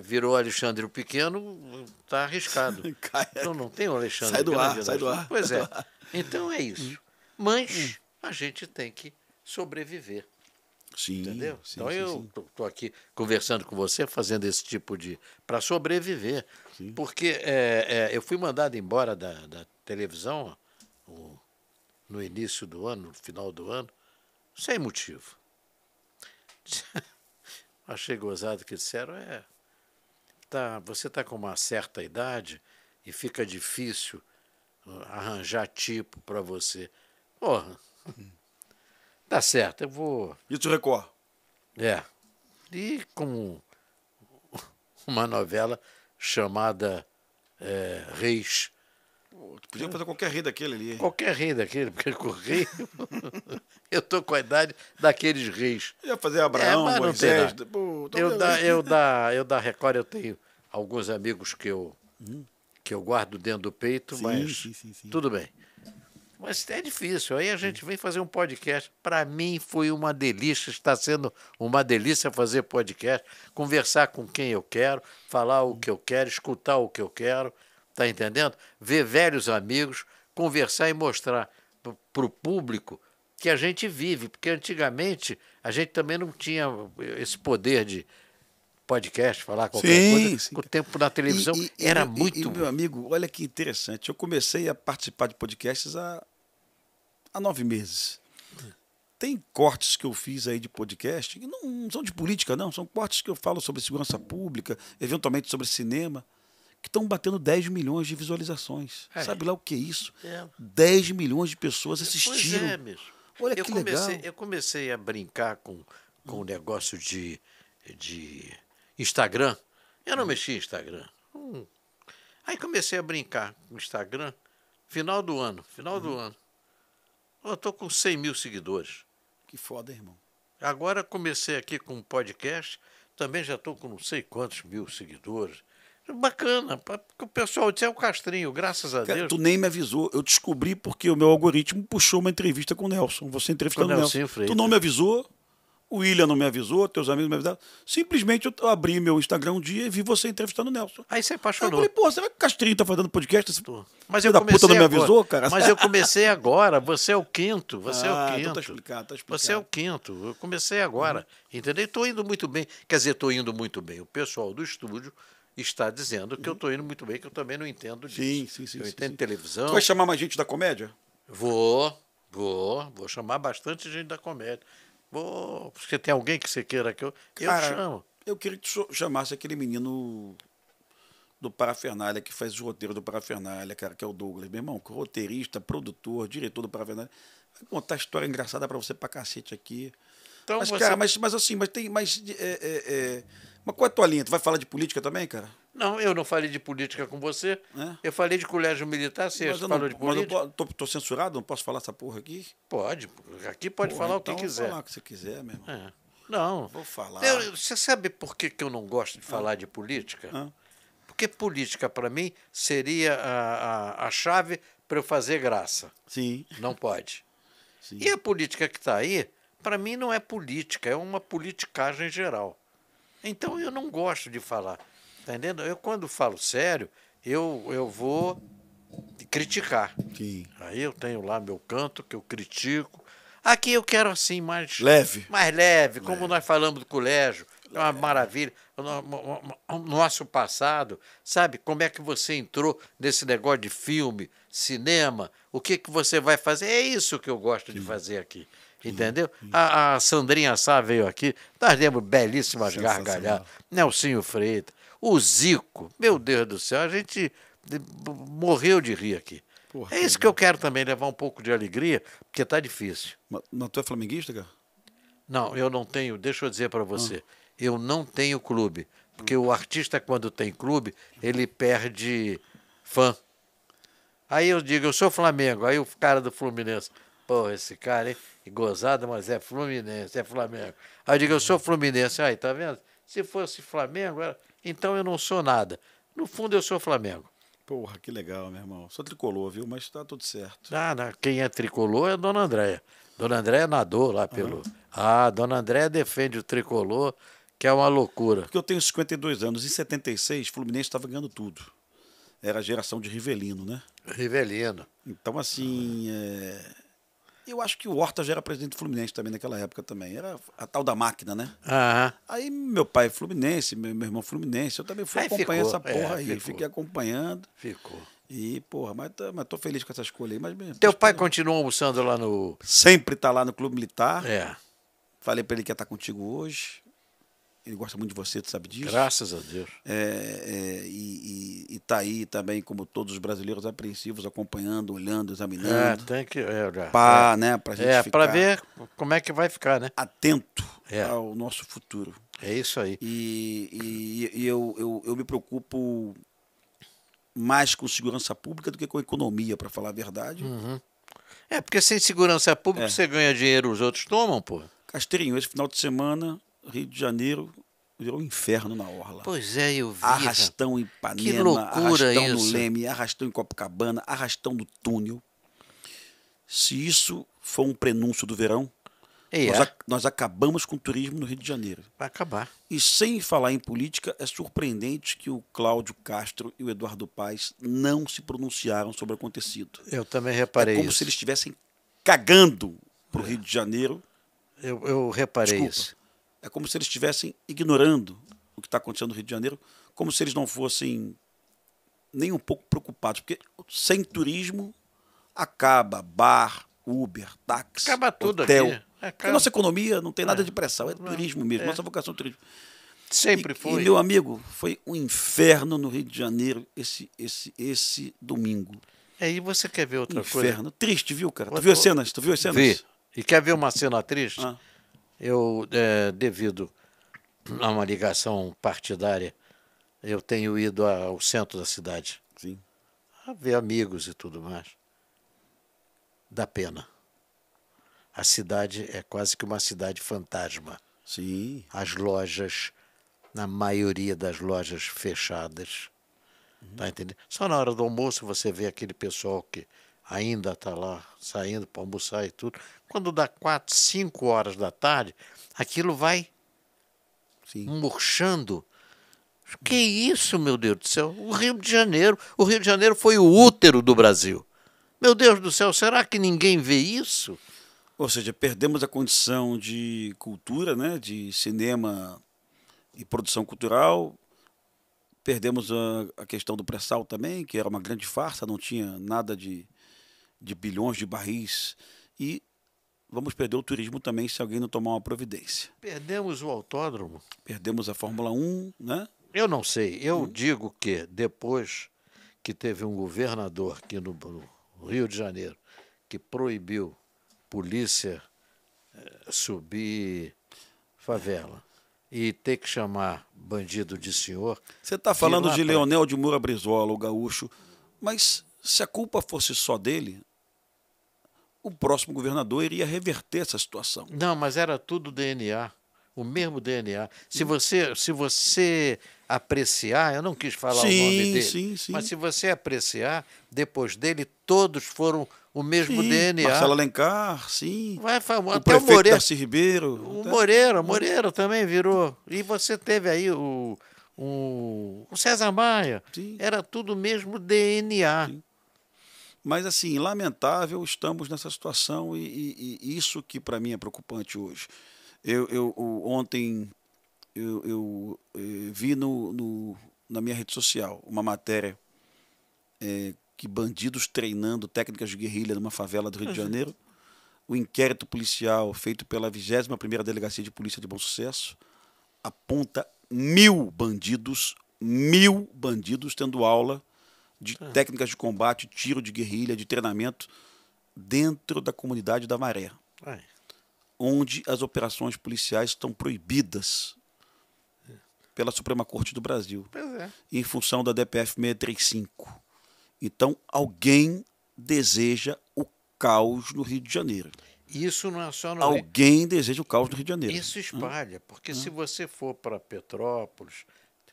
virou Alexandre o Pequeno, está arriscado. Então não tem o Alexandre sai do Grande. Sai do ar. Pois é. Então é isso. Mas a gente tem que sobreviver. Sim, entendeu? Sim, então sim, eu estou aqui conversando com você, fazendo esse tipo de... para sobreviver. Sim. Porque eu fui mandado embora da televisão no início do ano, no final do ano, sem motivo. Achei gozado que disseram, você está com uma certa idade e fica difícil arranjar tipo para você. Porra, tá certo, eu vou... Isso Record. E com uma novela chamada Reis, Pô, tu podia fazer qualquer rei daquele ali. Qualquer rei daquele, porque com o rei, eu tô com a idade daqueles reis. Ia fazer Abraão, mas não tem Moisés. nada. Pô, Eu da Record eu tenho alguns amigos que eu guardo dentro do peito, Sim, mas sim. tudo bem. Mas é difícil. Aí a gente vem fazer um podcast. Para mim foi uma delícia, está sendo uma delícia fazer podcast, conversar com quem eu quero, falar o que eu quero, escutar o que eu quero, tá entendendo? Ver velhos amigos, conversar e mostrar para o público que a gente vive, porque antigamente a gente também não tinha esse poder de podcast, falar qualquer coisa. Sim. O tempo na televisão era muito. Meu amigo, olha que interessante. Eu comecei a participar de podcasts há 9 meses. Tem cortes que eu fiz aí de podcast, que não são de política, não. São cortes que eu falo sobre segurança pública, eventualmente sobre cinema, que estão batendo 10 milhões de visualizações. Sabe lá o que é isso? 10 milhões de pessoas assistiram. Pois é, mesmo. Olha que legal. Eu comecei a brincar com o negócio de Instagram. Eu não mexia em Instagram. Aí comecei a brincar com o Instagram. Final do ano. Eu estou com 100 mil seguidores. Que foda, irmão. Agora comecei aqui com um podcast. Também já estou com não sei quantos mil seguidores. Bacana. Porque o pessoal disse, é o Castrinho, graças a Cara, Deus. tu nem me avisou. Eu descobri porque o meu algoritmo puxou uma entrevista com o Nelson. Você entrevistando o Nelson. Freitas. Tu não me avisou. O William não me avisou, teus amigos não me avisaram. Simplesmente eu abri meu Instagram um dia e vi você entrevistando o Nelson. Aí você Aí eu apaixonou. falei, pô, será que o Castrinho tá fazendo podcast? Mas Filho da puta não me avisou, cara? Mas eu comecei agora. Você é o quinto. Você é o Então quinto. tá explicado. Você é o quinto. Eu comecei agora. Entendeu? Estou indo muito bem. Quer dizer, estou indo muito bem. O pessoal do estúdio está dizendo que eu estou indo muito bem, que eu também não entendo disso. Sim. Eu entendo televisão. Tu vai chamar mais gente da comédia? Vou chamar bastante gente da comédia. Porque tem alguém que você queira que eu chamo. Eu queria que tu chamasse aquele menino do Parafernália, que faz o roteiro do Parafernália, cara, que é o Douglas. Meu irmão, roteirista, produtor, diretor do Parafernália. Vai contar história engraçada pra você pra cacete aqui. Então Mas, você... cara, mas tem. Mas qual é a tua linha? Tu vai falar de política também, cara? Não, eu não falei de política com você. Eu falei de colégio militar, você falou de política. Mas eu tô censurado? Não posso falar essa porra aqui? Pode. Aqui pode falar o que então quiser. Falar o que você quiser, meu irmão. Não. Vou falar. Você sabe por que eu não gosto de falar de política? Porque política, para mim, seria a chave para eu fazer graça. Sim. Não pode. Sim. E a política que está aí, para mim, não é política, é uma politicagem geral. Então, eu não gosto de falar. Tá entendendo? Eu, quando falo sério, eu vou criticar. Sim. Aí eu tenho lá meu canto, que eu critico. Aqui eu quero assim, mais leve. Mais leve, como nós falamos do colégio. É uma maravilha. O nosso passado, sabe? Como é que você entrou nesse negócio de filme, cinema? O que você vai fazer? É isso que eu gosto de fazer aqui. Entendeu? A Sandrinha Sá veio aqui, nós demos belíssimas gargalhadas. Nelsinho Freitas, o Zico, meu Deus do céu, a gente morreu de rir aqui. Porra, é isso que eu quero também, levar um pouco de alegria, porque tá difícil. Mas tu é flamenguista, cara? Não, eu não tenho, deixa eu dizer para você, eu não tenho clube, porque o artista quando tem clube, ele perde fã. Aí eu digo, eu sou Flamengo, aí o cara do Fluminense, pô, esse cara, hein? Gozado, mas é Fluminense, é Flamengo. Aí eu digo, eu sou Fluminense. Aí, tá vendo? Se fosse Flamengo, então eu não sou nada. No fundo, eu sou Flamengo. Porra, que legal, meu irmão. Sou tricolor, viu? Mas tá tudo certo. Quem é tricolor é a Dona Andréia. Dona Andréia nadou lá pelo... Dona Andréia defende o tricolor, que é uma loucura. Porque eu tenho 52 anos. Em 76, o Fluminense estava ganhando tudo. Era a geração de Rivelino, né? Rivelino. Então, assim... Eu acho que o Horta já era presidente do Fluminense também naquela época também. Era a tal da máquina, né? Aí meu pai é Fluminense, meu irmão Fluminense. Eu também fui acompanhando essa porra aí. Ficou. Fiquei acompanhando. Ficou. E, porra, mas tô feliz com essa escolha aí. Mas, teu pai continua almoçando lá no... Sempre tá lá no Clube Militar. É. Falei pra ele que ia estar contigo hoje. Ele gosta muito de você, tu sabe disso. Graças a Deus. E tá aí também, como todos os brasileiros, apreensivos, acompanhando, olhando, examinando. Tem que... né, pra gente ficar... pra ver como é que vai ficar, né? Atento ao nosso futuro. É isso aí. E eu me preocupo mais com segurança pública do que com economia, para falar a verdade. É, porque sem segurança pública É. você ganha dinheiro, os outros tomam, pô. Castrinho, esse final de semana, Rio de Janeiro virou um inferno na orla. Pois é, eu vi. Arrastão em Que Ipanema, loucura arrastão no isso. Leme, arrastão em Copacabana, arrastão no túnel. Se isso for um prenúncio do verão, nós acabamos com o turismo no Rio de Janeiro. Vai acabar. E sem falar em política, é surpreendente que o Cláudio Castro e o Eduardo Paes não se pronunciaram sobre o acontecido. Eu também reparei É como isso. se eles estivessem cagando para o Rio de Janeiro. Eu reparei Desculpa. isso. É como se eles estivessem ignorando o que está acontecendo no Rio de Janeiro, como se eles não fossem nem um pouco preocupados, porque sem turismo acaba bar, Uber, táxi, Acaba tudo hotel. aqui. Porque a nossa economia não tem nada de pressão, é turismo mesmo, nossa vocação é turismo. Sempre foi. E, meu amigo, foi um inferno no Rio de Janeiro esse domingo. Aí você quer ver outra Inferno. Triste, viu, cara? Tu Outro- viu as cenas? Tu viu as cenas? Vi. E quer ver uma cena triste? Ah. Eu, devido a uma ligação partidária, eu tenho ido ao centro da cidade Sim. a ver amigos e tudo mais. Dá pena. A cidade é quase que uma cidade fantasma. Sim. As lojas, na maioria das lojas fechadas. Tá entendendo? Só na hora do almoço você vê aquele pessoal que ainda está lá saindo para almoçar e tudo. Quando dá 4, 5 horas da tarde, aquilo vai Sim. murchando. Que isso, meu Deus do céu? O Rio de Janeiro foi o útero do Brasil. Meu Deus do céu, será que ninguém vê isso? Ou seja, perdemos a condição de cultura, né, de cinema e produção cultural. Perdemos a questão do pré-sal também, que era uma grande farsa, não tinha nada de bilhões de barris. E vamos perder o turismo também se alguém não tomar uma providência. Perdemos o autódromo. Perdemos a Fórmula 1, né? Eu não sei, eu digo que depois que teve um governador aqui no Rio de Janeiro que proibiu polícia subir favela e ter que chamar bandido de senhor. Você está falando lá de pra- Leonel de Moura Brizola, o gaúcho, mas se a culpa fosse só dele, o próximo governador iria reverter essa situação. Não, mas era tudo DNA, o mesmo DNA. Se você apreciar, eu não quis falar o nome dele, Sim. mas se você apreciar, depois dele todos foram o mesmo Sim, DNA. Marcelo Alencar, sim. Vai, O até o prefeito Moreira. Darcy Ribeiro. O até- Moreira também virou. E você teve aí o César Maia. Sim. Era tudo mesmo DNA. Sim. Mas, assim, lamentável, estamos nessa situação e isso que para mim é preocupante hoje. Ontem eu vi na minha rede social uma matéria que bandidos treinando técnicas de guerrilha numa favela do Rio de Janeiro. O inquérito policial feito pela 21ª Delegacia de Polícia de Bom Sucesso aponta 1.000 bandidos tendo aula de técnicas de combate, tiro de guerrilha, de treinamento dentro da comunidade da Maré, Ai, onde as operações policiais estão proibidas pela Suprema Corte do Brasil, pois é. em função da DPF 635. Então, alguém deseja o caos no Rio de Janeiro. Isso não é só no Rio. Alguém deseja o caos no Rio de Janeiro. Isso espalha, porque se você for para Petrópolis,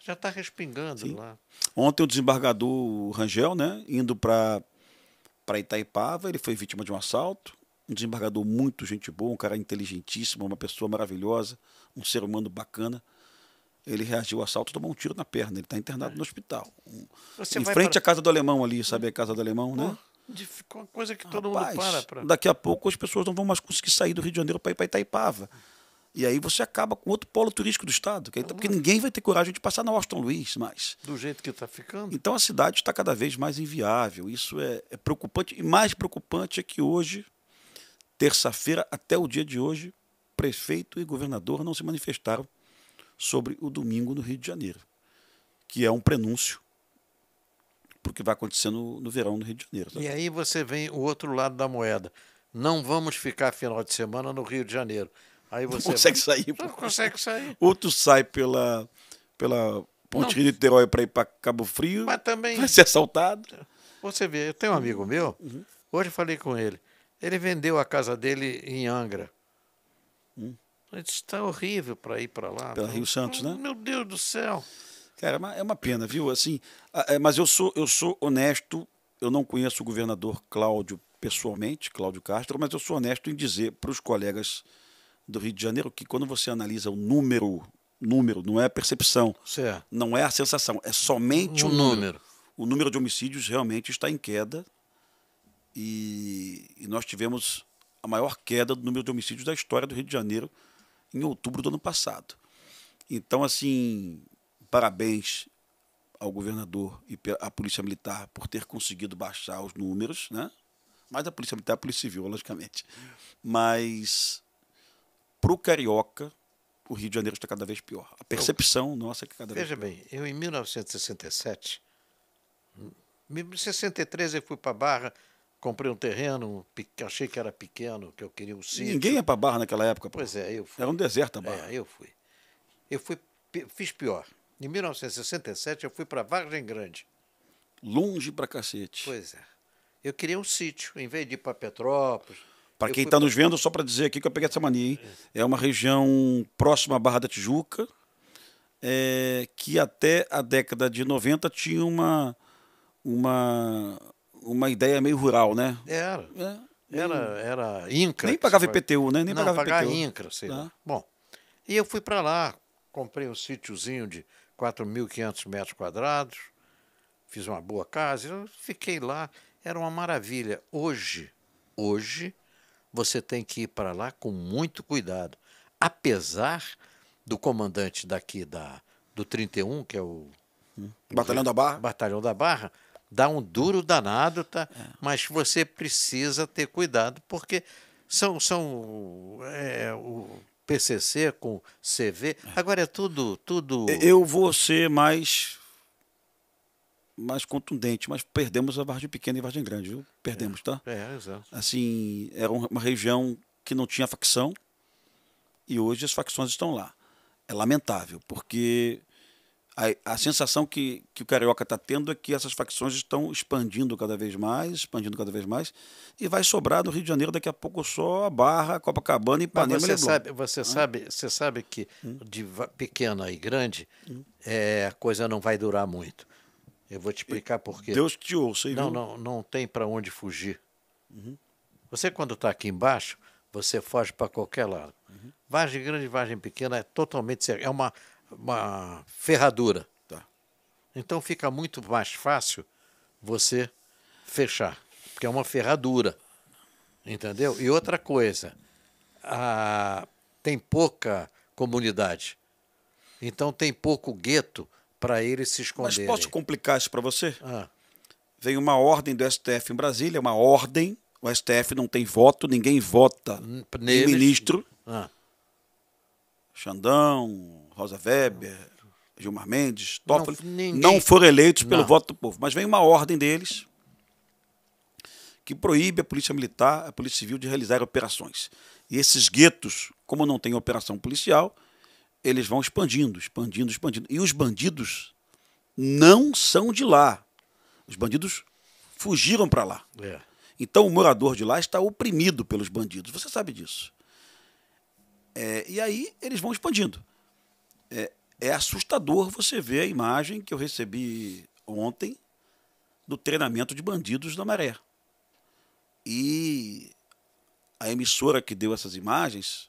já está respingando lá. Ontem o desembargador Rangel, né, indo para Itaipava, ele foi vítima de um assalto. Um desembargador muito gente boa, um cara inteligentíssimo, uma pessoa maravilhosa, um ser humano bacana. Ele reagiu ao assalto e tomou um tiro na perna. Ele está internado no hospital. Você Em vai frente para- à Casa do Alemão ali, sabe a Casa do Alemão, né? Uma coisa que todo Rapaz, mundo para. daqui a pouco as pessoas não vão mais conseguir sair do Rio de Janeiro para ir para Itaipava. E aí você acaba com outro polo turístico do estado, porque ninguém vai ter coragem de passar na Washington Luiz mais. Do jeito que está ficando. Então a cidade está cada vez mais inviável. Isso é preocupante. E mais preocupante é que hoje, terça-feira, até o dia de hoje, prefeito e governador não se manifestaram sobre o domingo no Rio de Janeiro, que é um prenúncio para o que vai acontecer no verão no Rio de Janeiro. E aí você vem o outro lado da moeda. Não vamos ficar final de semana no Rio de Janeiro. Aí você Consegue sair. Não consegue sair. Outro sai por ponte de Niterói para ir para Cabo Frio, Mas também, vai ser assaltado. você vê, eu tenho um amigo meu, hoje eu falei com ele, ele vendeu a casa dele em Angra. Ele disse, está horrível para ir para lá. Pela Rio Santos, né? Meu Deus do céu. Cara, é uma pena, viu? Assim, mas eu sou honesto, eu não conheço o governador Cláudio pessoalmente, Cláudio Castro, mas eu sou honesto em dizer para os colegas do Rio de Janeiro que quando você analisa o número, não é a percepção, Certo. não é a sensação, é somente Um o número. número. O número de homicídios realmente está em queda e nós tivemos a maior queda do número de homicídios da história do Rio de Janeiro em outubro do ano passado. Então, assim, parabéns ao governador e à Polícia Militar por ter conseguido baixar os números, né? Mais a Polícia Militar e a Polícia Civil, logicamente. Mas, para o carioca, o Rio de Janeiro está cada vez pior. A percepção nossa é que cada vez Veja pior. bem, eu em 1967, em 63 eu fui para Barra, comprei um terreno, achei que era pequeno, que eu queria um sítio. Ninguém ia para Barra naquela época. Pô. Pois é, eu fui. Era um deserto a Barra. Eu fui. Fiz pior. Em 1967 eu fui para Vargem Grande. Longe pra cacete. Pois é. Eu queria um sítio, em vez de ir para Petrópolis. Para eu quem fui está nos vendo, só para dizer aqui que eu peguei essa mania, hein? É uma região próxima à Barra da Tijuca, que até a década de 90 tinha uma ideia meio rural, né? Era. É, Era INCRA. nem que pagava se faz. IPTU, né? Nem Não, pagava pagar IPTU. INCRA, sei Tá. lá. Bom, e eu fui para lá, comprei um sítiozinho de 4.500 metros quadrados, fiz uma boa casa, eu fiquei lá, era uma maravilha. Hoje, você tem que ir para lá com muito cuidado. Apesar do comandante daqui do 31, que é o Batalhão da Barra. Batalhão da Barra, dá um duro danado, tá? Mas você precisa ter cuidado, porque são o PCC com CV, agora é tudo. Eu vou ser mais contundente, mas perdemos a Vargem Pequena e Vargem Grande, viu? Perdemos, tá? Exato. Assim, era uma região que não tinha facção e hoje as facções estão lá. É lamentável, porque a sensação que o carioca está tendo é que essas facções estão expandindo cada vez mais, e vai sobrar no Rio de Janeiro daqui a pouco só a Barra, Copacabana, Ipanema e Leblon. Você sabe que de pequena e grande a coisa não vai durar muito. Eu vou te explicar por quê. Deus te ouça, viu? Não tem para onde fugir. Você, quando está aqui embaixo, você foge para qualquer lado. Vargem grande e vargem pequena é totalmente... É uma ferradura. Tá. Então fica muito mais fácil você fechar, porque é uma ferradura. Entendeu? E outra coisa, tem pouca comunidade. Então tem pouco gueto para eles se Mas esconderem. posso complicar isso para você? Ah, Veio uma ordem do STF em Brasília, uma ordem. O STF não tem voto, ninguém vota em neles. ministro. Ah, Xandão, Rosa Weber, Gilmar Mendes, Toffoli, ninguém- não foram eleitos pelo Não. voto do povo. Mas vem uma ordem deles que proíbe a Polícia Militar, a Polícia Civil de realizar operações. E esses guetos, como não tem operação policial, eles vão expandindo. E os bandidos não são de lá. Os bandidos fugiram para lá. é. Então o morador de lá está oprimido pelos bandidos. Você sabe disso. E aí eles vão expandindo. É assustador você ver a imagem que eu recebi ontem do treinamento de bandidos da Maré. E a emissora que deu essas imagens,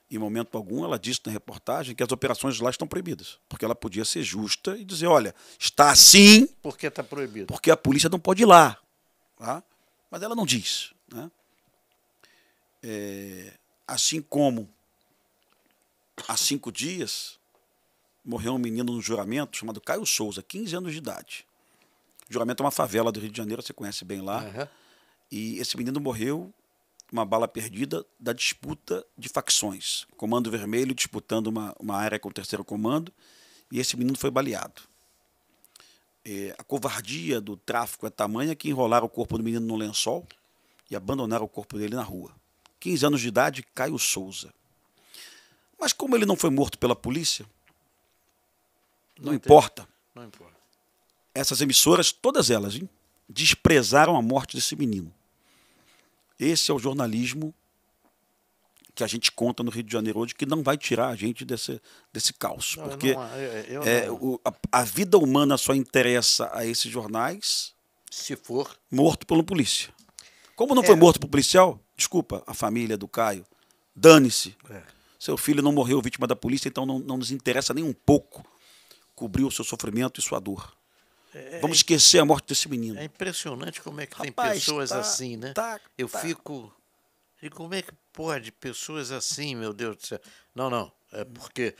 em momento algum, ela disse na reportagem que as operações lá estão proibidas. Porque ela podia ser justa e dizer, olha, está assim Por que está proibido? porque a polícia não pode ir lá. Tá? Mas ela não diz. Né? Assim como há 5 dias morreu um menino no Juramento chamado Caio Souza, 15 anos de idade. O Juramento é uma favela do Rio de Janeiro, você conhece bem lá. Aham. E esse menino morreu uma bala perdida da disputa de facções. Comando Vermelho disputando uma área com o 3º Comando, e esse menino foi baleado. A covardia do tráfico é tamanha que enrolaram o corpo do menino no lençol e abandonaram o corpo dele na rua. 15 anos de idade, Caio Souza. Mas como ele não foi morto pela polícia, Não importa. Não importa. Essas emissoras, todas elas, hein, desprezaram a morte desse menino. Esse é o jornalismo que a gente conta no Rio de Janeiro hoje, que não vai tirar a gente desse caos. Não, porque não. a vida humana só interessa a esses jornais Se for. morto pela polícia. Como não foi morto por policial, desculpa, a família do Caio, dane-se. Seu filho não morreu vítima da polícia, então não nos interessa nem um pouco cobrir o seu sofrimento e sua dor. Vamos esquecer a morte desse menino. É impressionante como é que tem Rapaz, pessoas assim, né? Eu tá. fico. E como é que pode pessoas assim, meu Deus do céu? Não. É porque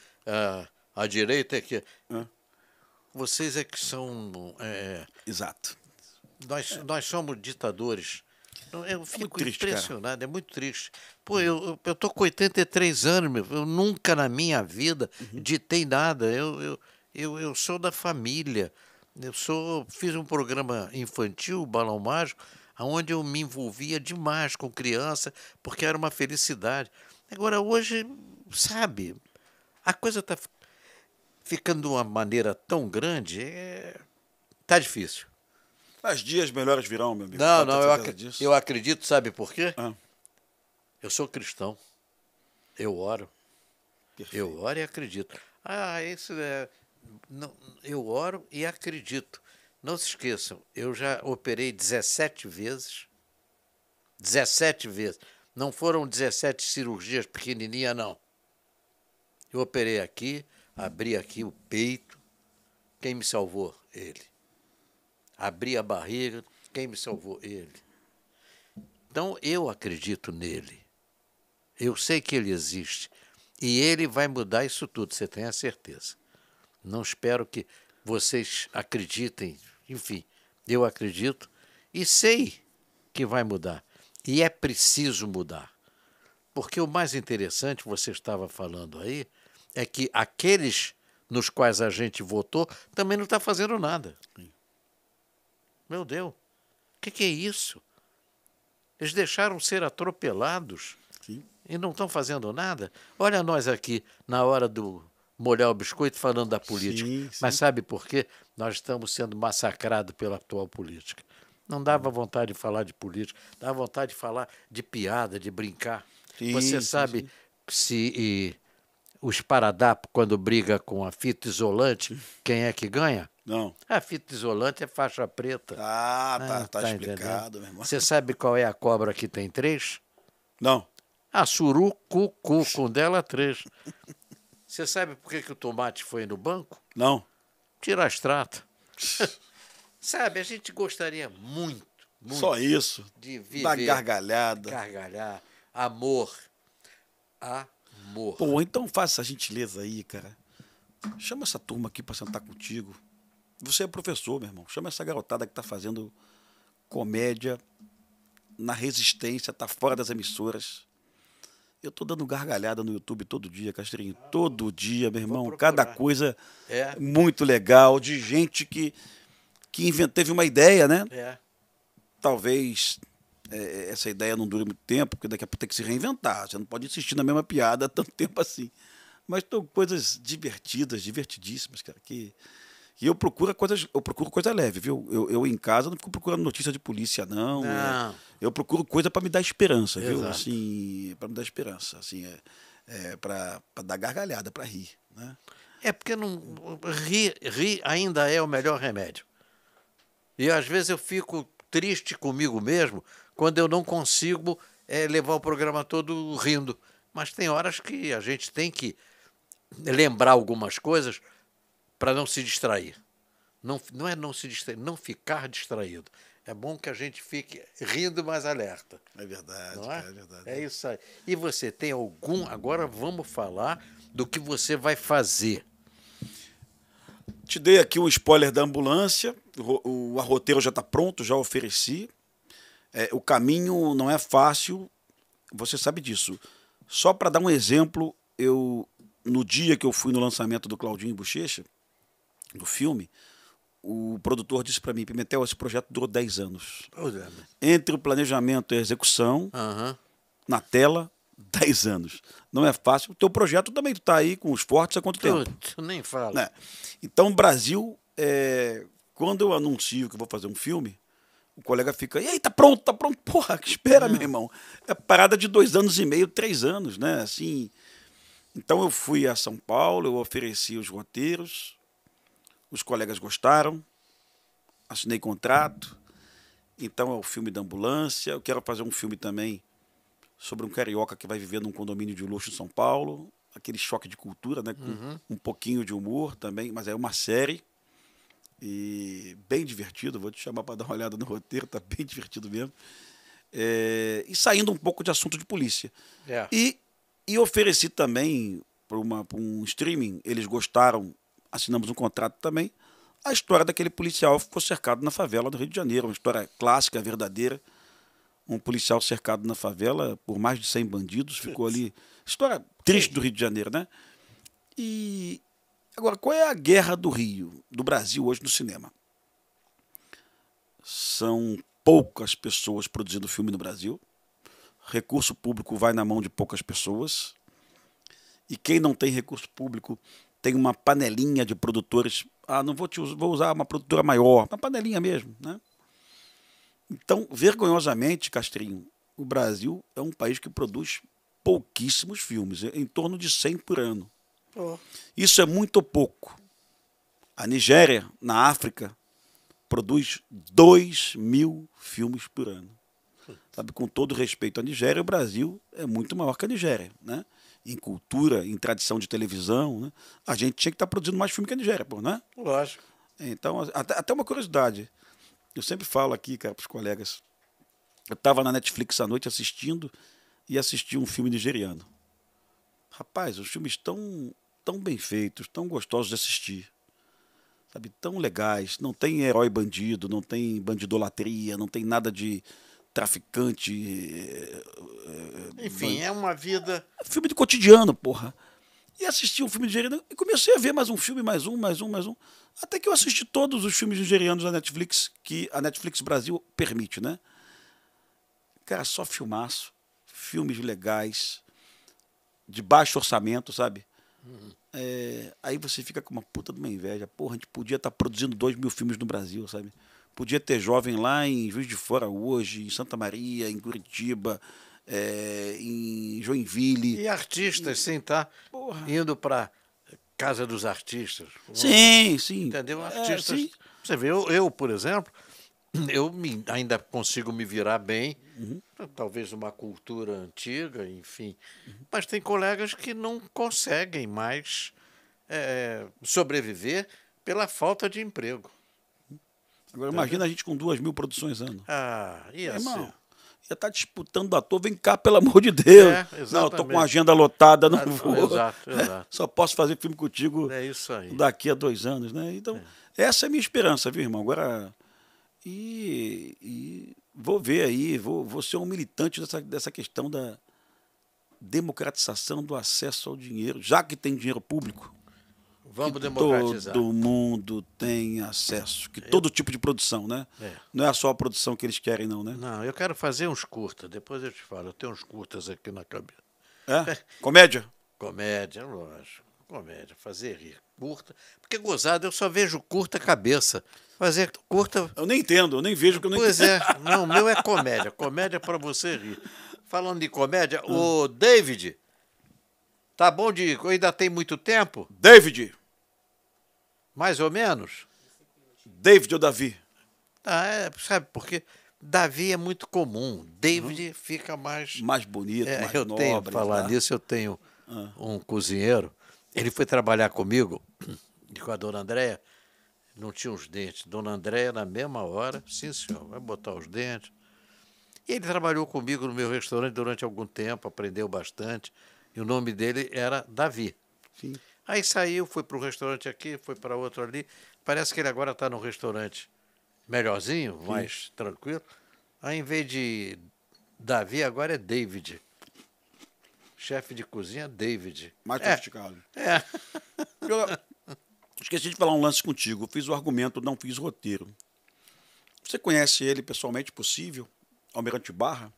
a direita é que. Vocês é que são. Exato. Nós somos ditadores. Eu fico triste, impressionado, cara. É muito triste. Pô, eu tô com 83 anos, meu. Eu nunca na minha vida ditei nada. Eu sou da família. Fiz um programa infantil, Balão Mágico, onde eu me envolvia demais com criança, porque era uma felicidade. Agora, hoje, sabe, a coisa está ficando de uma maneira tão grande, tá difícil. Mas dias melhores virão, meu amigo. Não, eu acredito, sabe por quê? Eu sou cristão. Eu oro. Perfeito. Eu oro e acredito. Isso é... Não, eu oro e acredito. Não se esqueçam, eu já operei 17 vezes. 17 vezes. Não foram 17 cirurgias pequenininhas, não. Eu operei aqui, abri aqui o peito. Quem me salvou? Ele. Abri a barriga. Quem me salvou? Ele. Então, eu acredito nele. Eu sei que ele existe. E ele vai mudar isso tudo, você tem a certeza. Não espero que vocês acreditem. Enfim, eu acredito e sei que vai mudar. E é preciso mudar. Porque o mais interessante, você estava falando aí, é que aqueles nos quais a gente votou também não estão fazendo nada. Meu Deus, o que é isso? Eles deixaram ser atropelados. Sim. E não estão fazendo nada. Olha nós aqui, na hora do molhar o biscoito, falando da política. Sim. Mas sabe por quê? Nós estamos sendo massacrados pela atual política. Não dava vontade de falar de política, dava vontade de falar de piada, de brincar. Você sabe se o esparadrapo, quando briga com a fita isolante, quem é que ganha? Não. A fita isolante é faixa preta. Tá explicado, meu irmão. Você sabe qual é a cobra que tem 3? Não. A surucucu, com dela 3. Você sabe por que o tomate foi no banco? Não. Tirar extrato. Sabe, a gente gostaria muito Só isso. de viver. Da gargalhada. Gargalhar. Amor. Pô, então faça essa gentileza aí, cara. Chama essa turma aqui pra sentar contigo. Você é professor, meu irmão. Chama essa garotada que tá fazendo comédia na resistência, tá fora das emissoras. Eu tô dando gargalhada no YouTube todo dia, Castrinho. Todo dia, meu irmão. Cada coisa muito legal, de gente que teve uma ideia, né? Talvez essa ideia não dure muito tempo, porque daqui a pouco tem que se reinventar. Você não pode insistir na mesma piada há tanto tempo assim. Mas são coisas divertidas, divertidíssimas, cara, que eu procuro coisa leve, viu? Eu em casa não fico procurando notícia de polícia, não. Eu procuro coisa para me dar esperança, viu? Assim, para me dar esperança, assim, para dar gargalhada, para rir, né? Porque rir ainda é o melhor remédio. E às vezes eu fico triste comigo mesmo quando eu não consigo levar o programa todo rindo. Mas tem horas que a gente tem que lembrar algumas coisas para não se distrair. Não é não se distrair, não ficar distraído. É bom que a gente fique rindo, mais alerta. É verdade, não é? É verdade. É isso aí. E você tem algum... Agora vamos falar do que você vai fazer. Te dei aqui um spoiler da ambulância. O roteiro já está pronto, já ofereci. O caminho não é fácil, você sabe disso. Só para dar um exemplo, no dia que eu fui no lançamento do Claudinho Bochecha, do filme, o produtor disse para mim: Pimentel, esse projeto durou 10 anos. Entre o planejamento e a execução, na tela, 10 anos. Não é fácil. O teu projeto também está aí com os fortes há quanto tempo? Tu nem fala. Né? Então, o Brasil, quando eu anuncio que eu vou fazer um filme, o colega fica, e aí, tá pronto, tá pronto. Porra, espera, meu irmão. É parada de 2 anos e meio, 3 anos, né? Assim, então eu fui a São Paulo, eu ofereci os roteiros, os colegas gostaram, assinei contrato. Então é o filme da ambulância. Eu quero fazer um filme também sobre um carioca que vai viver num condomínio de luxo em São Paulo. Aquele choque de cultura, né? Com um pouquinho de humor também, mas é uma série. E bem divertido. Vou te chamar para dar uma olhada no roteiro, tá bem divertido mesmo. E saindo um pouco de assunto de polícia. É. E ofereci também para um streaming, eles gostaram, assinamos um contrato também, a história daquele policial que ficou cercado na favela do Rio de Janeiro. Uma história clássica, verdadeira. Um policial cercado na favela por mais de 100 bandidos, ficou ali. História triste do Rio de Janeiro, né? E agora, qual é a guerra do Rio, do Brasil hoje no cinema? São poucas pessoas produzindo filme no Brasil. Recurso público vai na mão de poucas pessoas. E quem não tem recurso público tem uma panelinha de produtores. Não vou usar uma produtora maior, uma panelinha mesmo, né? Então, vergonhosamente, Castrinho, o Brasil é um país que produz pouquíssimos filmes, em torno de 100 por ano. Oh. Isso é muito pouco. A Nigéria, na África, produz 2.000 filmes por ano. Sabe, com todo respeito à Nigéria, o Brasil é muito maior que a Nigéria, né? Em cultura, em tradição de televisão, né? A gente tinha que estar produzindo mais filme que a Nigéria, pô, né? Lógico. Então, até uma curiosidade. Eu sempre falo aqui, cara, para os colegas. Eu estava na Netflix à noite assistindo e assisti um filme nigeriano. Rapaz, os filmes tão bem feitos, tão gostosos de assistir. Sabe, tão legais. Não tem herói bandido, não tem bandidolatria, não tem nada de traficante. Enfim, é uma vida... Filme de cotidiano, porra. E assisti um filme nigeriano e comecei a ver mais um filme, mais um. Até que eu assisti todos os filmes nigerianos da Netflix, que a Netflix Brasil permite, né? Cara, só filmaço. Filmes legais, de baixo orçamento, sabe? Aí você fica com uma puta de uma inveja. Porra, a gente podia estar produzindo 2.000 filmes no Brasil, sabe? Podia ter jovem lá em Juiz de Fora hoje, em Santa Maria, em Curitiba, em Joinville. E artistas, sim, tá? Porra. Indo para Casa dos Artistas. Sim. Entendeu? Artistas. Sim. Você vê, eu, por exemplo, ainda consigo me virar bem, talvez uma cultura antiga, enfim. Mas tem colegas que não conseguem mais sobreviver pela falta de emprego. Agora imagina a gente com 2.000 produções ano. Ia Irmão, ser. ia estar disputando ator, vem cá, pelo amor de Deus. Exatamente. Não, eu tô com a agenda lotada, não vou. Exato. Só posso fazer filme contigo É isso aí. daqui a 2 anos, né? Então, essa é a minha esperança, viu, irmão? Agora, e vou ver aí, vou ser um militante dessa questão da democratização do acesso ao dinheiro, já que tem dinheiro público. Vamos que democratizar. todo mundo tem acesso, que todo tipo de produção, né? Não é só a produção que eles querem, não, né? Não, eu quero fazer uns curtas, depois eu te falo. Eu tenho uns curtas aqui na cabeça. Comédia? Comédia, lógico. Comédia, fazer rir. Curta. Porque gozado, eu só vejo curta cabeça. Fazer curta. Eu nem entendo, eu nem vejo que eu não Pois entendo. não, o meu é comédia. Comédia para você rir. Falando de comédia, o David, tá bom de. Ainda tem muito tempo? David. Mais ou menos? David ou Davi? Sabe por quê? Davi é muito comum. David fica mais bonito, mais eu nobre. tenho, falar nisso, eu tenho um cozinheiro. Ele foi trabalhar comigo, com a dona Andréia, não tinha os dentes. Dona Andréia, na mesma hora, sim, senhor, vai botar os dentes. E ele trabalhou comigo no meu restaurante durante algum tempo, aprendeu bastante. E o nome dele era Davi. Sim. Aí saiu, foi para um restaurante aqui, foi para outro ali. Parece que ele agora está num restaurante melhorzinho, mais tranquilo. Aí, em vez de Davi, agora é David. Chefe de cozinha, David. Mais sofisticado. Eu esqueci de falar um lance contigo. Eu fiz o argumento, não fiz o roteiro. Você conhece ele pessoalmente, possível? Almirante Barra,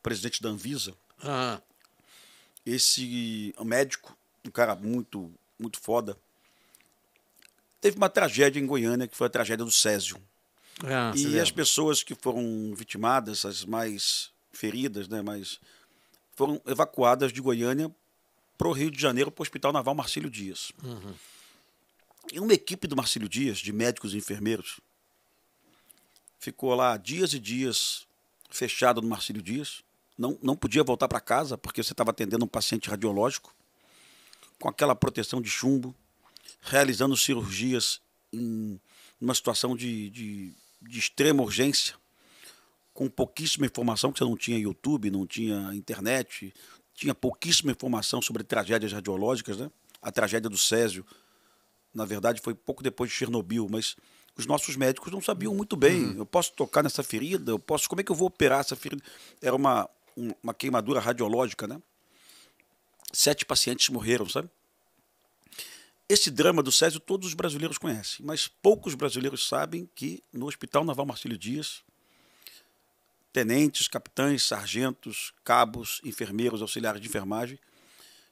presidente da Anvisa. esse médico, um cara muito, muito foda, teve uma tragédia em Goiânia, que foi a tragédia do Césio. Se E as lembra. pessoas que foram vitimadas, as mais feridas, né, foram evacuadas de Goiânia para o Rio de Janeiro, para o Hospital Naval Marcílio Dias. E uma equipe do Marcílio Dias, de médicos e enfermeiros, ficou lá dias e dias fechada no Marcílio Dias. Não podia voltar para casa porque você estava atendendo um paciente radiológico, com aquela proteção de chumbo, realizando cirurgias em uma situação de extrema urgência, com pouquíssima informação, que você não tinha YouTube, não tinha internet, tinha pouquíssima informação sobre tragédias radiológicas, né? A tragédia do Césio, na verdade, foi pouco depois de Chernobyl, mas os nossos médicos não sabiam muito bem. Eu posso tocar nessa ferida? Como é que eu vou operar essa ferida? Era uma queimadura radiológica, né? 7 pacientes morreram, sabe? Esse drama do Césio todos os brasileiros conhecem, mas poucos brasileiros sabem que no Hospital Naval Marcílio Dias, tenentes, capitães, sargentos, cabos, enfermeiros, auxiliares de enfermagem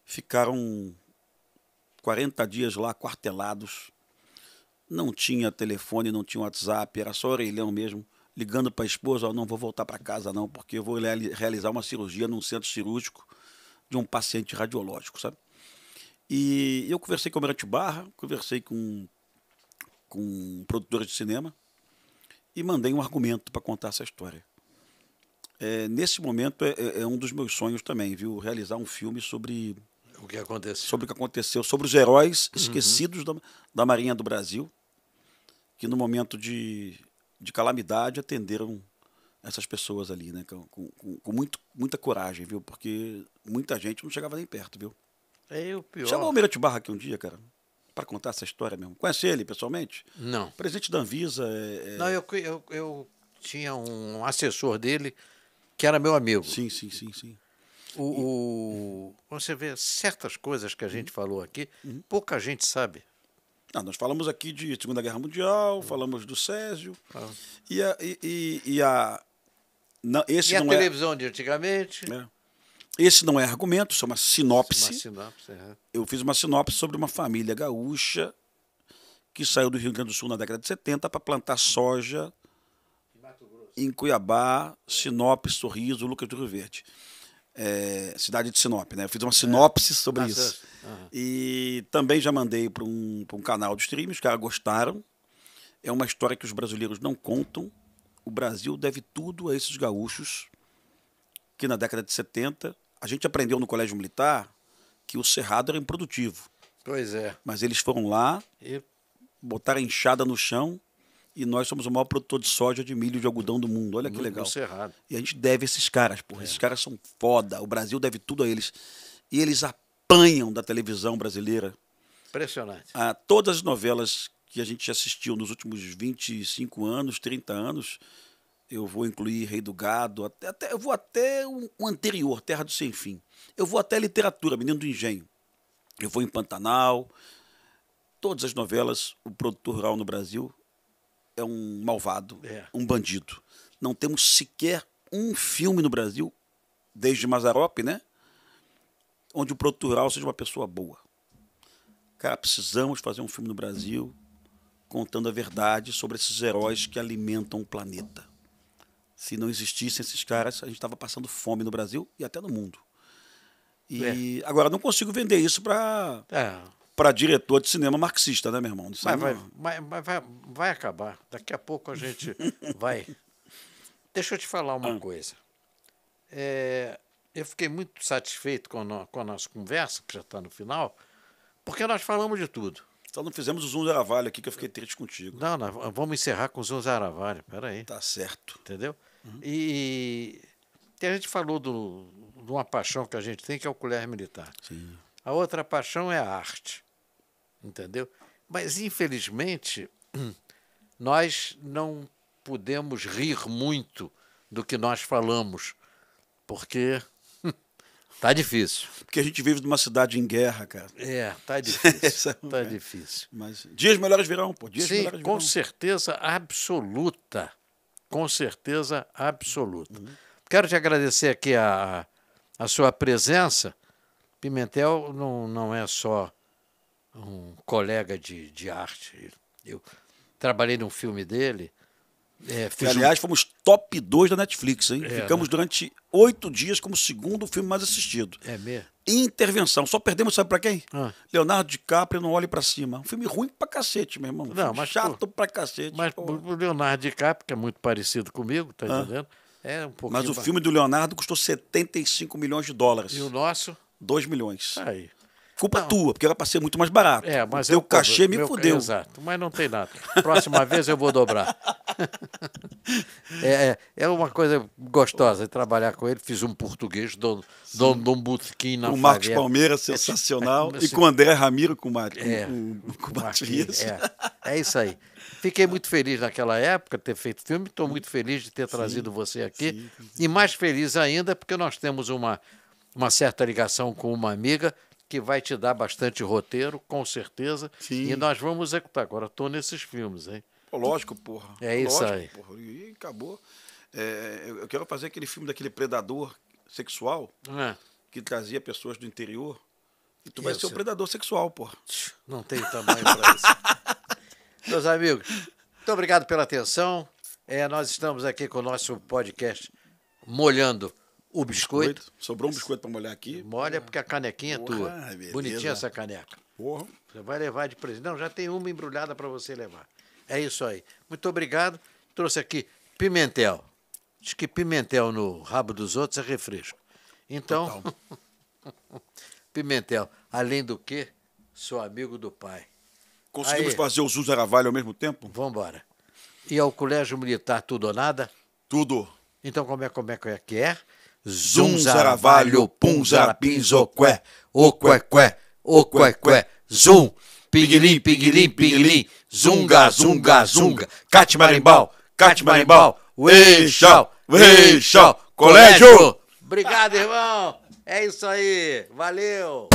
ficaram 40 dias lá quartelados. Não tinha telefone, não tinha WhatsApp, era só orelhão mesmo, ligando para a esposa: não vou voltar para casa não, porque eu vou realizar uma cirurgia num centro cirúrgico de um paciente radiológico, sabe? E eu conversei com o Almirante Barra, conversei com produtores de cinema e mandei um argumento para contar essa história. Nesse momento é um dos meus sonhos também, viu? Realizar um filme sobre O que aconteceu? sobre o que aconteceu, sobre os heróis esquecidos da Marinha do Brasil, que no momento de calamidade atenderam essas pessoas ali, né? Com muita coragem, viu? Porque muita gente não chegava nem perto, viu? É o pior. Chamou o Almirante Barra aqui um dia, cara, para contar essa história mesmo. Conhece ele pessoalmente? Não. Presidente da Anvisa. Não, eu tinha um assessor dele que era meu amigo. Sim. Você vê certas coisas que a gente falou aqui, pouca gente sabe. Nós falamos aqui de Segunda Guerra Mundial, falamos do Césio. Esse E a não televisão de antigamente? Esse não é argumento, isso é uma sinopse. Uma sinopse, Eu fiz uma sinopse sobre uma família gaúcha que saiu do Rio Grande do Sul na década de 70 para plantar soja em Cuiabá, Sinop, Sorriso, Lucas do Rio Verde. Cidade de Sinop, né? Eu fiz uma sinopse sobre isso. E também já mandei para um canal de streaming, os caras gostaram. É uma história que os brasileiros não contam. O Brasil deve tudo a esses gaúchos que na década de 70 a gente aprendeu no colégio militar que o cerrado era improdutivo. Pois é. Mas eles foram lá, botaram a enxada no chão e nós somos o maior produtor de soja, de milho e de algodão do mundo. Olha que legal. No cerrado. E a gente deve esses caras, porra. Esses caras são foda. O Brasil deve tudo a eles. E eles apanham da televisão brasileira. Impressionante. Todas as novelas que a gente assistiu nos últimos 25 anos, 30 anos, eu vou incluir Rei do Gado, eu vou até o anterior, Terra do Sem Fim. Eu vou até literatura, Menino do Engenho. Eu vou em Pantanal. Todas as novelas, o produtor rural no Brasil é um malvado, um bandido. Não temos sequer um filme no Brasil, desde Mazzaropi, né? Onde o produtor rural seja uma pessoa boa. Cara, precisamos fazer um filme no Brasil contando a verdade sobre esses heróis que alimentam o planeta. Se não existissem esses caras, a gente estava passando fome no Brasil e até no mundo. E agora não consigo vender isso para diretor de cinema marxista, né, meu irmão? Vai acabar. Daqui a pouco a gente vai. Deixa eu te falar uma coisa. Eu fiquei muito satisfeito com a nossa conversa, que já está no final, porque nós falamos de tudo. Só não fizemos o Zoom Zaravalho aqui, que eu fiquei triste contigo. Não, nós vamos encerrar com o Zoom Zaravalho. Peraí. Tá certo. Entendeu? E a gente falou de uma paixão que a gente tem, que é o colégio militar. Sim. A outra paixão é a arte. Entendeu? Mas, infelizmente, nós não podemos rir muito do que nós falamos, porque tá difícil. Porque a gente vive numa cidade em guerra, cara. Tá difícil. Tá difícil. Mas dias melhores virão, pô. Dias Sim, melhores virão. com certeza absoluta. Com certeza absoluta. Quero te agradecer aqui a sua presença Pimentel não é só um colega de arte. Eu trabalhei num filme dele. Que, aliás, fomos top 2 da Netflix, hein? Ficamos durante 8 dias como o segundo filme mais assistido. É mesmo? Intervenção. Só perdemos, sabe pra quem? Ah. Leonardo DiCaprio, Não Olhe Pra Cima. Um filme ruim pra cacete, meu irmão. Não, mas chato pra cacete. Mas o Leonardo DiCaprio, que é muito parecido comigo, tá entendendo? É um pouquinho. Mas o filme do Leonardo custou 75 milhões de dólares. E o nosso? 2 milhões. Aí. Culpa tua, porque era pra ser muito mais barato. Mas o teu cachê me fudeu. Exato, mas não tem nada. Próxima vez eu vou dobrar. É uma coisa gostosa trabalhar com ele. Fiz um português, dono de um botequim na favela. O Marcos Palmeira, sensacional. E com o André Ramiro, com o Matias. É isso aí. Fiquei muito feliz naquela época de ter feito filme. Estou muito feliz de ter trazido você aqui. E mais feliz ainda porque nós temos uma certa ligação com uma amiga que vai te dar bastante roteiro, com certeza. Sim. E nós vamos executar. Agora estou nesses filmes, hein? Pô, lógico, porra. É isso lógico, aí. Porra. E acabou. Eu quero fazer aquele filme daquele predador sexual que trazia pessoas do interior. E tu vai ser o predador sexual, porra. Não tem tamanho para isso. Meus amigos, muito obrigado pela atenção. Nós estamos aqui com o nosso podcast Molhando o Biscoito. Sobrou um biscoito para molhar aqui. Molha porque a canequinha é tua. Beleza. Bonitinha essa caneca. Porra. Você vai levar de presente. Não, já tem uma embrulhada para você levar. É isso aí. Muito obrigado. Trouxe aqui pimentel. Diz que pimentel no rabo dos outros é refresco. Então, pimentel. Além do que, sou amigo do pai. Conseguimos fazer o Zuza Ravalho ao mesmo tempo? Vamos embora. E ao Colégio Militar tudo ou nada? Tudo. Então como é que é? Zum zaravalho, pum zarapins, oqué, oquequé, oquequé, zum, piguilim, piguilim, piguilim, zunga, zunga, zunga, catmarimbau, catmarimbau, ueixau, ueixau, colégio! Obrigado, irmão. É isso aí. Valeu.